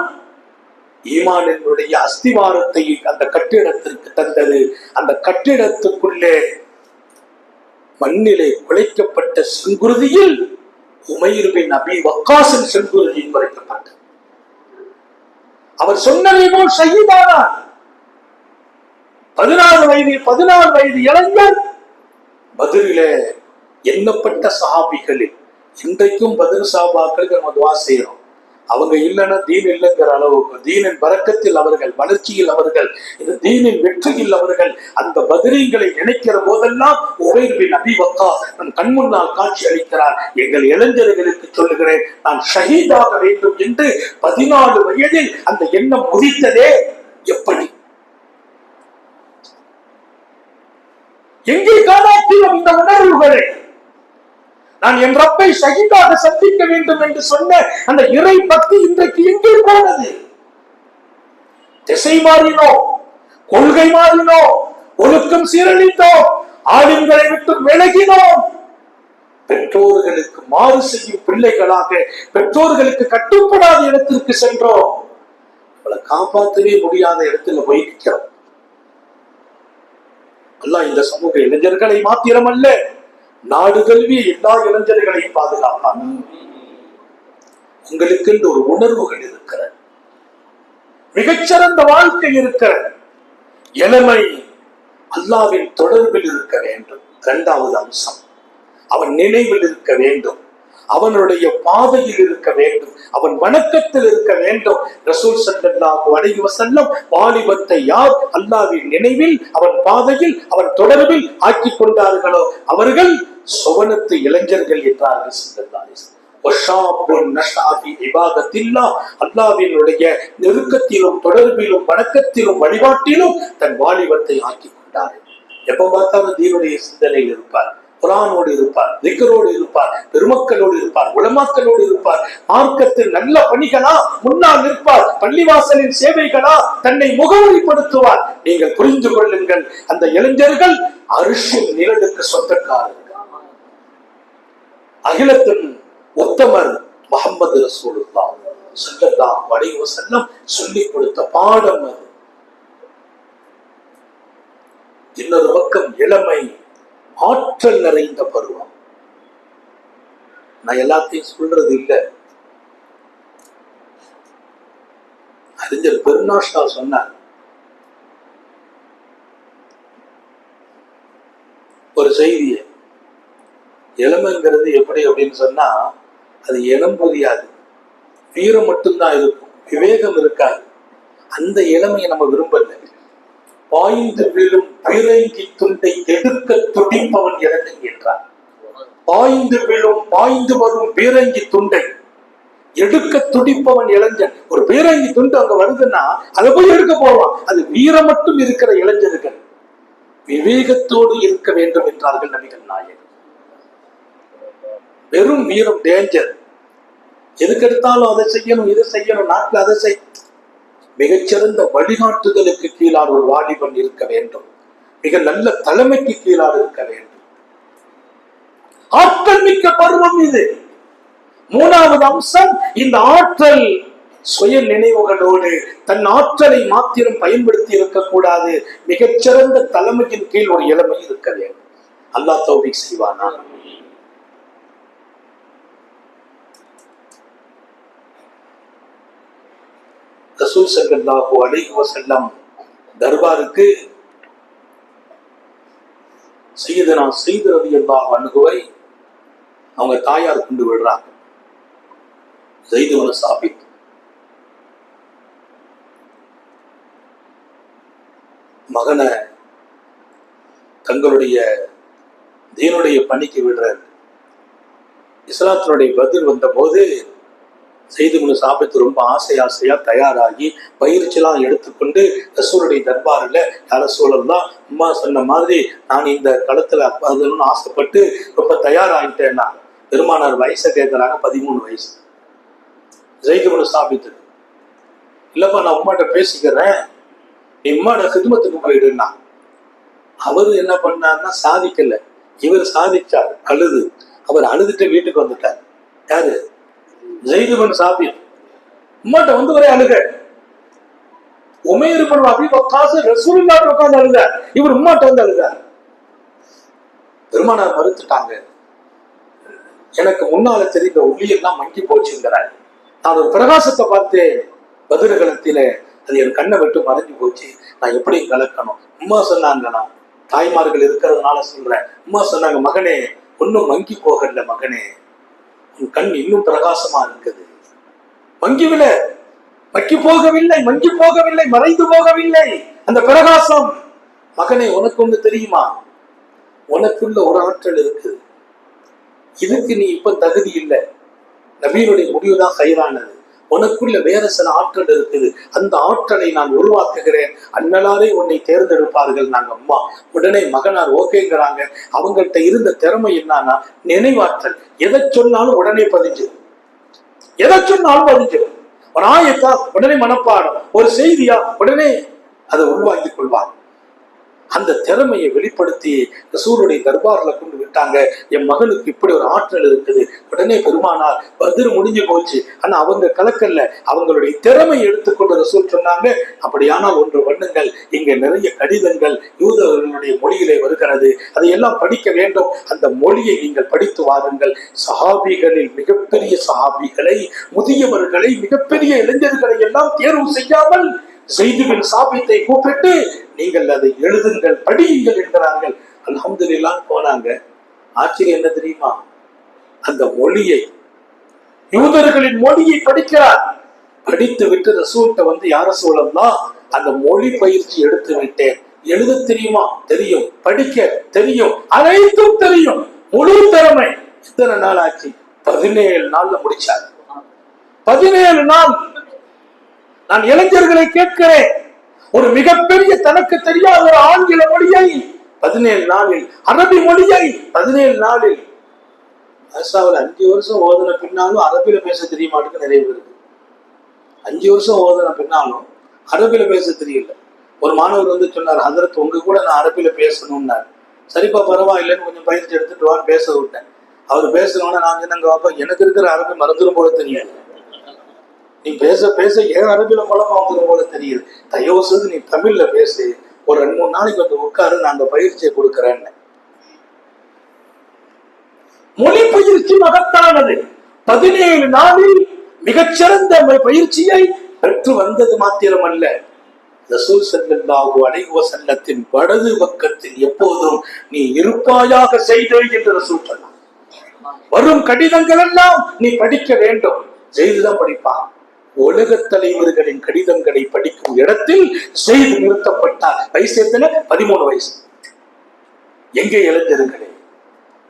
ஈமானினுடைய அஸ்திவாரத்தை அந்த கட்டிடத்திற்கு தந்தது. அந்த கட்டிடத்துக்குள்ளே மண்ணிலே குலைக்கப்பட்ட செங்குருதியில் உமைர் பின் அபி வக்காஸின் செங்குருதியும் குறைக்கப்பட்டது. அவர் சொன்னதை போல் ஷஹீதானார். 14 வயது இளைஞர் பத்ரிலே எண்ணப்பட்ட சஹாபிகளில், இன்றைக்கும் பத்ர் சஹாபாக்களுக்கு நம்ம துஆ செய்யறோம். அவங்க இல்லைன்னா தீன் இல்லைங்கிற அளவுக்கு, தீனின் பரக்கத்தில் அவர்கள், வளர்ச்சியில் அவர்கள், இந்த தீனின் வெற்றியில் அவர்கள், அந்த பத்ரீங்களை நினைக்கிற போதெல்லாம் உமைர் பின் அபி வக்காஸ் நம் கண்முன்னால் காட்சி அளிக்கிறார். எங்கள் இளைஞர்களுக்கு சொல்லுகிறேன், நான் ஷஹீதாக வேண்டும் என்று 14 வயதில் அந்த எண்ணம் உதித்ததே எப்படி? எங்கே காணாக்கிறோம் இந்த உணர்வுகளை? நான் என் ரப்பை ஷஹீதாக சந்திக்க வேண்டும் என்று சொன்ன அந்த இறை பக்தி இன்றைக்கு எங்கே போனது? திசை மாறினோம், கொள்கை மாறினோம், ஒழுக்கம் சீரழித்தோம், ஆளுங்களை விட்டு விலகினோம். பெற்றோர்களுக்கு மாறு செய்யும் பிள்ளைகளாக, பெற்றோர்களுக்கு கட்டுப்படாத இடத்திற்கு சென்றோம். அவளை காப்பாற்றவே முடியாத இடத்துல போய் நிற்கிறோம். அல்லாஹ் இந்த சமூக இளைஞர்களை மாத்திரமல்ல, நாடு கல்விய எல்லா இளைஞர்களையும் பாதுகாப்பாங்க. உங்களுக்கு ஒரு உணர்வுகள் இருக்கிற, மிகச்சிறந்த வாழ்க்கை இருக்கிற, இளமை அல்லாஹ்வின் தொடர்பில் இருக்க வேண்டும். 2வது அம்சம், அவன் நினைவில் இருக்க வேண்டும், அவனுடைய பாதையில் இருக்க வேண்டும், அவன் வணக்கத்தில் இருக்க வேண்டும். ரசூல் ஸல்லல்லாஹு அலைஹி வஸல்லம் வாலிபத்தை யார் அல்லாஹ்வின் நினைவில், அவன் பாதையில், அவன் தொடர்பில் ஆக்கி கொண்டார்களோ அவர்கள் சுவனத்து இளைஞர்கள் என்றார்கள். அல்லாஹ்வினுடைய நெருக்கத்திலும் தொடர்பிலும் வணக்கத்திலும் வழிபாட்டிலும் தன் வாலிபத்தை ஆக்கி கொண்டார்கள். எப்ப பார்த்தாலும் தீனுடைய சிந்தனையில் இருப்பார், குர்ஆனோடு இருப்பார், திக்ரோடு இருப்பார், பெருமக்களோடு இருப்பார், உலமாக்களோடு இருப்பார், மார்க்கத்தில் நல்ல பணிகளா முன்னால் நிற்பார், பள்ளிவாசலின் சேவைகளா தன்னை முகவரிப்படுத்துவார். நீங்கள் புரிந்து கொள்ளுங்கள், அந்த இளைஞர்கள் அரிசின் நிழலுக்கு சொந்தக்காரர்கள். அகிலத்தின் உத்தமர் முஹம்மது ரசூலுல்லாஹ் ஸல்லல்லாஹு அலைஹி வஸல்லம் சொல்லிக் கொடுத்த பாடம் அது. இன்னொரு பக்கம் இளமை, ஆற்றல் நிறைந்த பருவம். நான் எல்லாத்தையும் சொல்றது இல்லை. அறிஞர் பெருநாஷா சொன்னார், ஒரு செய்தியை, இளமைங்கிறது எப்படி அப்படின்னு சொன்னா, அது இளம் புரியாது, வீரம் மட்டும்தான் இருக்கும், விவேகம் இருக்காது. அந்த இளமையை நம்ம விரும்பல. பாய்ந்து விழும் பீரங்கி துண்டை எதிர்க்க துடிப்பவன் இறங்குகின்றான். பாய்ந்து விழும், பாய்ந்து வரும் பீரங்கி துண்டை எடுக்க துடிப்பவன் இளைஞன். ஒரு பீரங்கி துண்டு அங்க வருதுன்னா அதை போய் எடுக்க போவான். அது வீரம் மட்டும் இருக்கிற இளைஞர்கள். விவேகத்தோடு இருக்க வேண்டும் என்றார்கள் நபிகள் நாயகம். வெறும் வீரம் டேஞ்சர். எதுக்கு எடுத்தாலும் அதை செய்யணும், இதை செய்யணும், நாட்டில் அதை செய். மிகச்சிறந்த வழிகாட்டுதலுக்கு கீழால் ஒரு வாலிபன் இருக்க வேண்டும். மிக நல்ல தலைமைக்கு கீழால் இருக்க வேண்டும். ஆற்றல் மிக்க பருவம் இது. மூணாவது அம்சம், இந்த ஆற்றல் சுய நினைவுகளோடு தன் ஆற்றலை மாத்திரம் பயன்படுத்தி இருக்கக்கூடாது. மிகச்சிறந்த தலைமையின் கீழ் ஒரு இளமை இருக்க வேண்டும். அல்லாஹ் தௌஃபீக் செய்வானா? ரசூல் ஸல்லல்லாஹு அலைஹி வஸல்லம் தர்பாருக்கு சையதுனா ஸைத் ரலியல்லாஹு அன்ஹுவை அவங்க தாயார் கொண்டு விடுறாங்க. ஸைத் இப்னு சாபித் மகனை தங்களுடைய தீனுடைய பணிக்கு விடுறார். இஸ்லாத்தினுடைய பதில் வந்த போது ஸைத் இப்னு சாபித் ரொம்ப ஆசையா தயாராகி பயிற்சியெல்லாம் எடுத்துக்கொண்டு ரசூலுடைய தர்பாரில், யார சூழல்லாம் அம்மா சொன்ன மாதிரி நான் இந்த களத்துல அப்பன்னு ஆசைப்பட்டு ரொம்ப தயாராகிட்டேன்னா, பெருமானார் வயசை கேட்கிறாங்க. 13 வயசு. ஸைத் இப்னு சாபித், இல்லப்பா நான் உம்மாட்ட பேசிக்கிறேன், நீ உம்மாட கிதுமத்துக்கு போயிடுன்னா. அவரு என்ன பண்ணாருன்னா சாதிக்கல, இவர் சாதிச்சார். அவர் அழுதுட்டு வீட்டுக்கு வந்துட்டார். யாரு? ஸைத் இப்னு சாபித். உம்மாட்ட வந்து ஒரே அழுக. உமைர் இப்னு அபீ வக்காஸ் ரசூலுல்லாஹ் உட்கார்ந்து அழுதார். இவர் உம்மாட்ட வந்து அழுதார். பெருமானார் மறுத்துட்டாங்க. எனக்கு முன்னால தெரிந்த ஒளியெல்லாம் மங்கி போச்சுங்கிறார். நான் ஒரு பிரகாசத்தை பார்த்தேன் பதிர்களத்தில, அது என் கண்ணை விட்டு மறைஞ்சு போச்சு. நான் எப்படி கலக்கணும்? உம்மா சொன்னாங்கன்னா, தாய்மார்கள் இருக்கிறதுனால சொல்றேன். உம்மா சொன்னாங்க, மகனே ஒன்னும் மங்கி போகல, மகனே உன் கண் இன்னும் பிரகாசமா இருக்குது. மங்கி போகவில்லை, மறைந்து போகவில்லை அந்த பிரகாசம். மகனே உனக்கு ஒண்ணு தெரியுமா? உனக்குள்ள ஒரு ஆற்றல் இருக்குது. இதுக்கு நீ இப்ப தகுதி இல்லை. நபியினுடைய முடிவுதான் கைரானது. உனக்குள்ள வேற சில ஆற்றல் இருக்குது. அந்த ஆற்றலை நான் உருவாக்குகிறேன். அண்ணலாரே உன்னை தேர்ந்தெடுப்பார்கள். நாங்க அம்மா உடனே மகனார் ஓகேங்கிறாங்க. அவங்கள்ட்ட இருந்த திறமை என்னன்னா நினைவாற்றல். எதை சொன்னாலும் உடனே பதிஞ்சிடும். ஒரு ஆயத்தா உடனே மனப்பாடம், ஒரு செய்தியா உடனே அதை உருவாக்கி கொள்வார். அந்த திறமையை வெளிப்படுத்தி ரசூலுடைய தர்பார்ல கொண்டு விட்டாங்க. என் மகனுக்கு இப்படி ஒரு ஆற்றல் இருக்குது. உடனே பெருமானார் பதில் முடிஞ்சு போச்சு. ஆனா அவங்க கலக்கல்ல, அவங்களுடைய திறமை எடுத்துக்கொண்டு ரசூல் சொன்னாங்க, அப்படியானால் ஒன்று பண்ணுங்கள், இங்க நிறைய கடிதங்கள் யூதர்களுடைய மொழியிலே வருகிறது, அதையெல்லாம் படிக்க வேண்டும். அந்த மொழியை நீங்கள் படித்து வாருங்கள். சஹாபிகளில் மிகப்பெரிய சஹாபிகளை, முதியவர்களை, மிகப்பெரிய இளைஞர்களை எல்லாம் தேர்வு செய்யாமல் ஸைத் இப்னு சாபித்தை கூப்பிட்டு நீங்கள் அதை எழுதுங்கள், படியுங்கள் என்கிறார்கள். அல்ஹம்துலில்லாஹ் போனாங்க. ஆச்சரியம் என்ன தெரியுமா? அந்த மொழியை, யூதர்களின் மொழியை படிக்கிறார். படித்து விட்டு ரசூல்கிட்ட வந்து, யார ரசூலல்லாஹ் அந்த மொழி பயிற்சி எடுத்து விட்டேன், எழுத தெரியுமா? தெரியும். படிக்க தெரியும், அனைத்தும் தெரியும், முழு திறமை. எத்தனை நாள் ஆச்சு? 17 நாள்ல முடிச்சார். 17 நாள். நான் இளைஞர்களை கேட்கிறேன், ஒரு மிகப்பெரிய தனக்கு தெரியாத ஒரு ஆங்கில மொழியை 17 நாளில், அரபி மொழியை 17 நாளில். ஆசாவில் 5 வருஷம் ஓதன பின்னாலும் அரபியில பேச தெரிய மாட்டேங்குது நிறைய பேருக்கு. 5 வருஷம் ஓதன பின்னாலும் அரபியில பேச தெரியல. ஒரு மாணவர் வந்து சொன்னார், ஹதரத் உங்க கூட நான் அரபியில பேசணும்னார். சரிப்பா பரவாயில்லைன்னு கொஞ்சம் பயிற்சி எடுத்துட்டு வான்னு பேச விட்டேன். அவர் பேசணும்னா நான் சொன்னாங்க, வாப்பா எனக்கு இருக்கிற அரபி மறந்துடும் போல தெரியாது, நீ பேச பேச ஏன் அரபியில குழப்பம் வந்துடும் போல தெரியுது, தயவு செய்து நீ தமிழ்ல பேசு, ஒரு 2-3 நாளைக்கு வந்து உட்காரு, நான் அந்த பயிற்சியை கொடுக்குறேன்னு. மொழி பயிற்சி மகத்தானது. 17 நாளில் மிகச்சிறந்த பயிற்சியை பெற்று வந்தது மாத்திரமல்ல, ரசூல் ஸல்லல்லாஹு அலைஹி வஸல்லத்தின் வலது பக்கத்தில் எப்போதும் நீ இருப்பாயாக செய்தே என்று ரசூல் சொன்னார். வரும் கடிதங்கள் எல்லாம் நீ படிக்க வேண்டும். செய்துதான் படிப்பான். உலக தலைவர்களின் கடிதங்களை படிக்கும் இடத்தில் செய்து நிறுத்தப்பட்டார். வயசு எத்தனை? 13 வயசு. எங்கே இளைஞர்களே?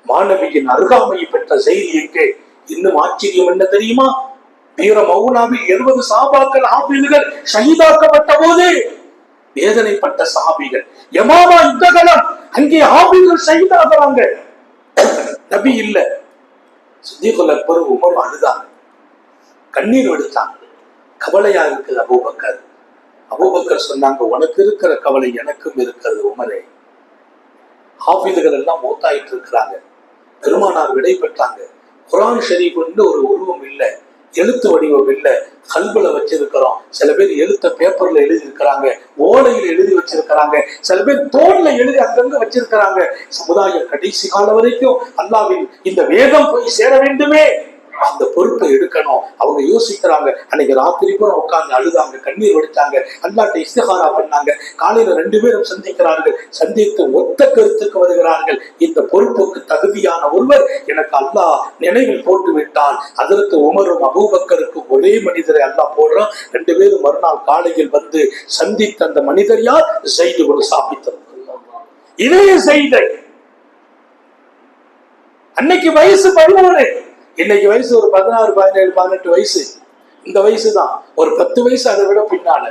மாணவியின் அருகாமையை பெற்ற செய்தி எங்கே? இன்னும் ஆச்சரியம் என்ன தெரியுமா? வீர மௌனாவில் 70 சஹாபாக்கள் ஹாஃபிதுகள் ஷஹீதாக்கப்பட்ட போது வேதனைப்பட்ட சஹாபிகள். யமாமா யுத்தகலம், அங்கே ஹாஃபிதுகள் ஷஹீதாகிறாங்க, நபி இல்ல. சித்திகுல் அக்பர் உமர் அழுதாங்க, கண்ணீர் வடித்தாங்க. கவலையா இருக்குது அபூபக்கர். அபூபக்கர் சொன்னாங்க, உனக்கு இருக்கிற கவலை எனக்கும் இருக்கிறது உமரே. ஹாஃபிதுகள் எல்லாம் மூத்தாயிட்டு இருக்கிறாங்க, பெருமானார் விடை பெற்றாங்க. குர்ஆன் ஷரீஃப் ஒரு உருவம் இல்லை, எழுத்து வடிவம் இல்லை, கல்புல வச்சிருக்கிறோம். சில பேர் எழுத்த பேப்பர்ல எழுதி இருக்கிறாங்க, ஓலையில எழுதி வச்சிருக்கிறாங்க, சில பேர் தோல்ல எழுதி அங்கங்க வச்சிருக்கிறாங்க. சமுதாயம் கடைசி காலம் வரைக்கும் அல்லாஹ்வின் இந்த வேதம் போய் சேர வேண்டுமே, அந்த பொறுப்பை எடுக்கணும். அவங்க யோசிக்கிறாங்க. அன்னைக்கு ராத்திரி கூட உட்கார்ந்து அழுதாங்க, கண்ணீர் வடித்தாங்க, அல்லாஹ்ட்ட இஸ்திகாரா பண்ணாங்க. காலையில 2 பேரும் சந்திக்கிறார்கள், சந்தித்து ஒத்த கருத்துக்கு வருகிறார்கள். இந்த பொறுப்புக்கு தகுதியான ஒருவர் எனக்கு அல்லாஹ் நினைவில் போட்டு விட்டால் அதற்கு உமரும் அபூபக்கருக்கும் ஒரே மனிதரை அல்லாஹ் போடுறான். 2 பேரும் மறுநாள் காலையில் வந்து சந்தித்த அந்த மனிதர் யார்? ஸைத் இப்னு சாபித். இதே ஸைத் அன்னைக்கு வயசு 13, இன்னைக்கு வயசு ஒரு 16, 17, 18 வயசு. இந்த வயசு தான், ஒரு 10 வயசு அதை விட பின்னால.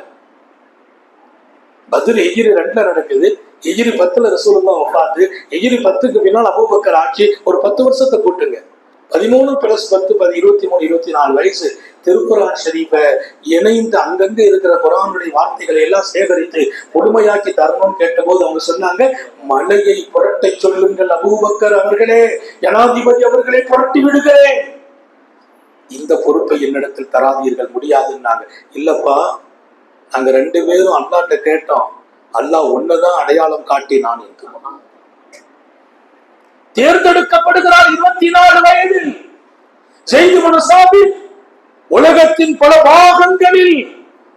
பத்ர் ஹிஜ்ரி 2 நடக்குது, ஹிஜ்ரி 10 ரசூலுல்லாஹ் வஃபாத், ஹிஜ்ரி 10க்கு பின்னால் அபூபக்கர் ஆட்சி. ஒரு 10 வருஷத்தை கூட்டுங்க, 13 + 10 23, 24 வயசு. திருக்குர்ஆன் ஷரீஃபை இணைந்து அங்கங்க இருக்கிற குர்ஆனுடைய வார்த்தைகளை எல்லாம் சேகரித்து முழுமையாக்கி தரணும்னு கேட்டபோது அவங்க சொன்னாங்க, மலையை புரட்ட சொல்லுங்கள் அபூபக்கர் அவர்களே, ஜனாதிபதி அவர்களை புரட்டி விடுகிறேன், இந்த பொறுப்பை என்னிடத்தில் தராதீர்கள், முடியாதுன்னாங்க. இல்லப்பா, நாங்க 2 பேரும் அல்லாஹ்ட்ட கேட்டோம், அல்லாஹ் ஒன்னதான் அடையாளம் காட்டினான் என்று. தேர்ந்தெடுக்கப்படுகிறார் 24 வயதில் ஸைத் இப்னு சாபித். உலகத்தின் பல பாகங்களில்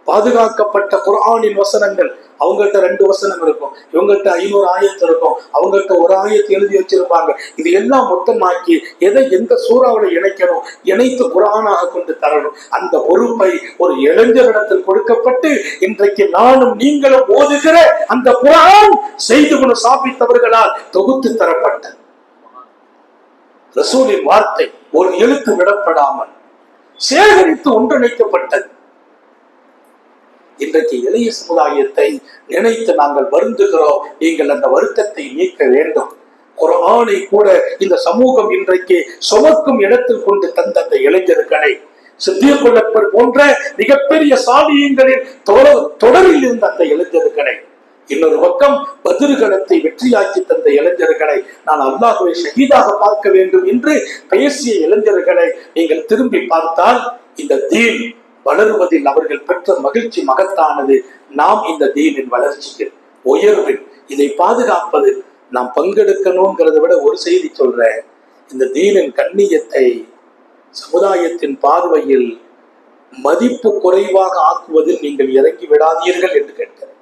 பாதுகாக்கப்பட்ட குர்ஆனின் வசனங்கள். அவங்கள்ட்ட 2 வசனம் இருக்கும், இவங்கள்ட்ட 500 ஆயத்து இருக்கும், அவங்கள்ட்ட ஒரு ஆயத்து எழுதி வச்சிருப்பாங்க. இது எல்லாம் மொத்தமாக்கி எதை எந்த சூறாவில் இணைக்கணும், இணைத்து குர்ஆனாக கொண்டு தரணும். அந்த பொறுப்பை ஒரு இளைஞரிடத்தில் கொடுக்கப்பட்டு இன்றைக்கு நானும் நீங்களும் ஓதுகிற அந்த குர்ஆன் ஸைத் இப்னு சாபித் அவர்களால் தொகுத்து தரப்பட்ட ரசூலின் வார்த்தை ஒரு எழுத்து விடப்படாமல் சேகரித்து ஒன்றிணைக்கப்பட்டது. இன்றைக்கு இளைய சமுதாயத்தை நினைத்து நாங்கள் வருந்துகிறோம். நீங்கள் அந்த வருத்தத்தை நீக்க வேண்டும். குர்ஆனை கூட இந்த சமூகம் இன்றைக்கு சுமக்கும் இடத்தில் கொண்டு தந்த அந்த இளைஞர்களை, சித்திகுல் அக்பர் போன்ற மிகப்பெரிய சாலிஹீன்களின் தொடரில் இருந்த அந்த இளைஞர்களை, இன்னொரு பக்கம் பத்ருகளத்தை வெற்றியாக்கி தந்த இளைஞர்களை, நான் அல்லாஹ்வை ஷஹீதாக பார்க்க வேண்டும் என்று பேசிய இளைஞர்களை நீங்கள் திரும்பி பார்த்தால் இந்த தீன் வளருவதில் அவர்கள் பெற்ற மகிழ்ச்சி மகத்தானது. நாம் இந்த தீனின் வளர்ச்சியில், உயர்வில், இதை பாதுகாப்பது நாம் பங்கெடுக்கணுங்கிறத விட ஒரு செய்தி சொல்றேன். இந்த தீனின் கண்ணியத்தை சமுதாயத்தின் பார்வையில் மதிப்பு குறைவாக ஆக்குவதில் நீங்கள் இறங்கி விடாதீர்கள் என்று கேட்கிறேன்.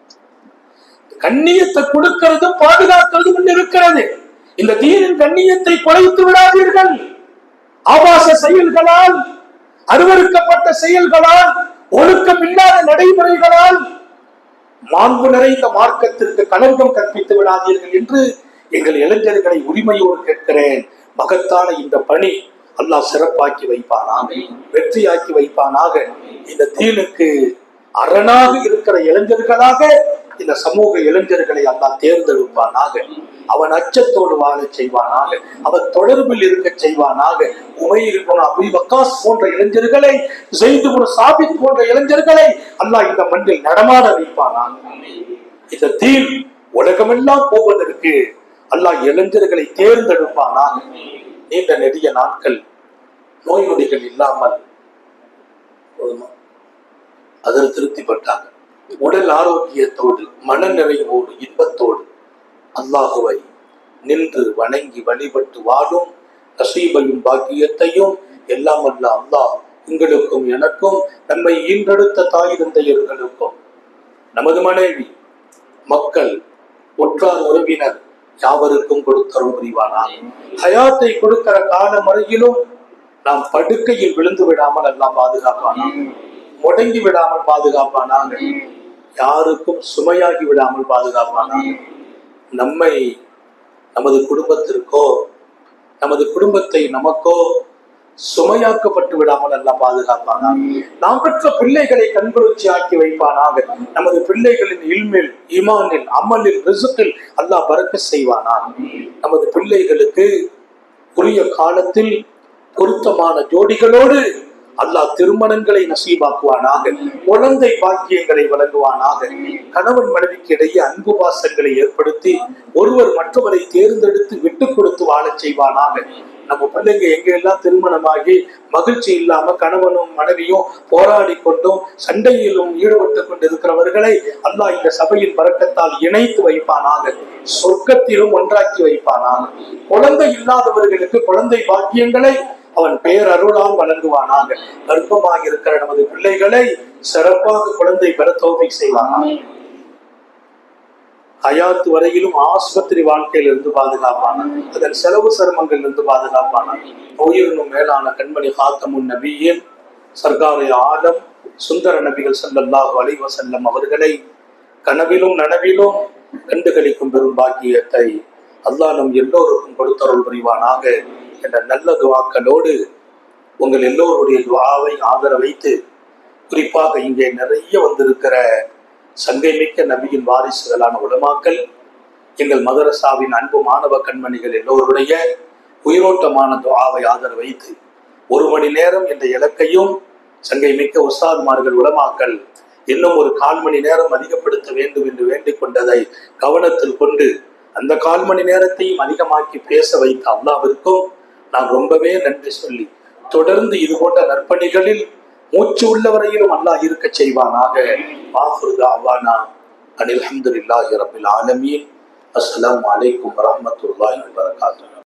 கண்ணியத்தை கொடுக்கிறதும் பாதுகாக்கிறதும் இருக்கிறது. இந்த தீனின் கண்ணியத்தை குறைத்து விடாதீர்கள். ஆபாச செயல்களால், அருவருக்கப்பட்ட செயல்களால், ஒழுக்கம் இல்லாத நடைமுறைகளால் மாண்பு நிறைந்த மார்க்கத்திற்கு கலங்கம் கற்பித்து விடாதீர்கள் என்று எங்கள் இளைஞர்களை உரிமையோடு கேட்கிறேன். மகத்தான இந்த பணி அல்லாஹ் சிறப்பாக்கி வைப்பானாக, வெற்றியாக்கி வைப்பானாக. இந்த தீனுக்கு அரணாக இருக்கிற இளைஞர்களாக இந்த சமூக இளைஞர்களை அல்லாஹ் தேர்ந்தெடுப்பானாக. அவன் அச்சத்தோடு வாழ செய்வானாக, அவன் தொடர்பில் இருக்க செய்வானாக. உமைர் இப்னு அபீ வக்காஸ் போன்ற இளைஞர்களை, ஸைத் இப்னு சாபித் போன்ற இளைஞர்களை அல்லாஹ் இந்த மண்ணில் நடமாட வைப்பானாக. இந்த தீன் உலகமெல்லாம் போவதற்கு அல்லாஹ் இளைஞர்களை தேர்ந்தெடுப்பானாக. நீண்ட நெடிய நாட்கள் நோய் நொடிகள் இல்லாமல் அதில் திருப்திப்பட்டாங்க. உடல் ஆரோக்கியத்தோடு, மன நிறைவோடு, இன்பத்தோடு அல்லாஹுவை நின்று வணங்கி வழிபட்டு வாழும் நசீபையும் பாக்கியத்தையும் எல்லாம் வல்ல அல்லாஹ் உங்களுக்கும் எனக்கும், நம்மை ஈன்றெடுத்த தாய் தந்தையர்களுக்கும், நமது மனைவி, மக்கள், உற்றார் உறவினர் யாவருக்கும் கொடுத்தரும் புரிவானாக. ஹயாத்தை கொடுக்கிற காலம் வரையிலும் நாம் படுக்கையில் விழுந்து விடாமல் எல்லாம் பாதுகாப்பானாக, முடங்கி விடாமல் பாதுகாப்பானாக, யாருக்கும் சுமையாகி விடாமல் பாதுகாப்பானாக. நம்மை, நமது குடும்பத்திற்கோ, நமது குடும்பத்தை நமக்கோ சுமையாக்கப்பட்டு விடாமல் அல்லாஹ் பாதுகாப்பானாக. நாம் பெற்ற பிள்ளைகளை கண்குளிர்ச்சி ஆக்கி வைப்பானாக. நமது பிள்ளைகளின் இல்மில், ஈமானில், அமலில், ரிசுக்கில் அல்லாஹ் பரக்கத் செய்வானாக. நமது பிள்ளைகளுக்கு உரிய காலத்தில் பொருத்தமான ஜோடிகளோடு அல்லாஹ் திருமணங்களை நசீபாக்குவானாக. குழந்தை பாக்கியங்களை வழங்குவானாக. கணவன் மனைவிக்கு இடையே அன்பு பாசங்களை ஏற்படுத்தி ஒருவர் மற்றவரை தேர்ந்தெடுத்து விட்டு கொடுத்து வாழச் செய்வானாக. நம்ம பிள்ளைங்க எங்க எல்லாம் திருமணமாகி மகிழ்ச்சி இல்லாம கணவனும் மனைவியும் போராடி கொண்டும் சண்டையிலும் ஈடுபட்டு கொண்டு இருக்கிறவர்களை அல்லாஹ் இந்த சபையின் பரக்கத்தால் இணைத்து வைப்பானாக. சொர்க்கத்திலும் ஒன்றாக்கி வைப்பானாக. குழந்தை இல்லாதவர்களுக்கு குழந்தை பாக்கியங்களை அவன் பெயர் அருளால் வழங்குவானாக. கர்ப்பமாக இருக்கிற நமது பிள்ளைகளை சிறப்பாக குழந்தை பெற தௌஃபீக் செய்வானாக. ஹயாத்து வரையிலும் ஆஸ்பத்திரி வாழ்க்கையில இருந்து பாதுகாப்பான, அதன் செலவு சிரமங்கள் இருந்து பாதுகாப்பான, உயிரினும் மேலான கண்மணி ஹாத்தமுன் நபியின் சர்காரை ஆலம் சுந்தர நபிகள் ஸல்லல்லாஹு அலைஹி வஸல்லம் அவர்களை கனவிலும் நனவிலும் கண்டுகளிக்கும் பெரும் பாக்கியத்தை அல்லாஹ் நம் எல்லோருக்கும் கொடுத்தருள் புரிவானாக என்ற நல்ல துவாக்களோடு உங்கள் எல்லோருடைய துவாவை ஆதரவைத்து, குறிப்பாக இங்கே நிறைய வந்திருக்கிற சங்கை மிக்க நபியின் வாரிசுகளான உலமாக்கள், எங்கள் மதரசாவின் அன்பு மாணவ கண்மணிகள் எல்லோருடைய உயிரோட்டமான துஆவை ஆதரவு வைத்து 1 மணி நேரம் என்ற இலக்கையும் சங்கை மிக்க உஸ்தாத்மார்கள் உலமாக்கள் இன்னும் ஒரு 1/4 மணி நேரம் அதிகப்படுத்த வேண்டும் என்று வேண்டிக் கொண்டதை கவனத்தில் கொண்டு அந்த 1/4 மணி நேரத்தையும் அதிகமாக்கி பேச வைத்த அல்லாஹ்விற்கும் நான் ரொம்பவே நன்றி சொல்லி, தொடர்ந்து இது போன்ற நற்பணிகளில் மூச்சு உள்ளவரையிலும் அல்லாஹ் இருக்க செய்வானாக. ஆஃபிரு தஅவானா அனில் ஹம்துலில்லாஹி ரப்பில் ஆலமீன். அஸ்ஸலாமு அலைக்கும் வரஹ்மத்துல்லாஹி வபரகாத்துஹு.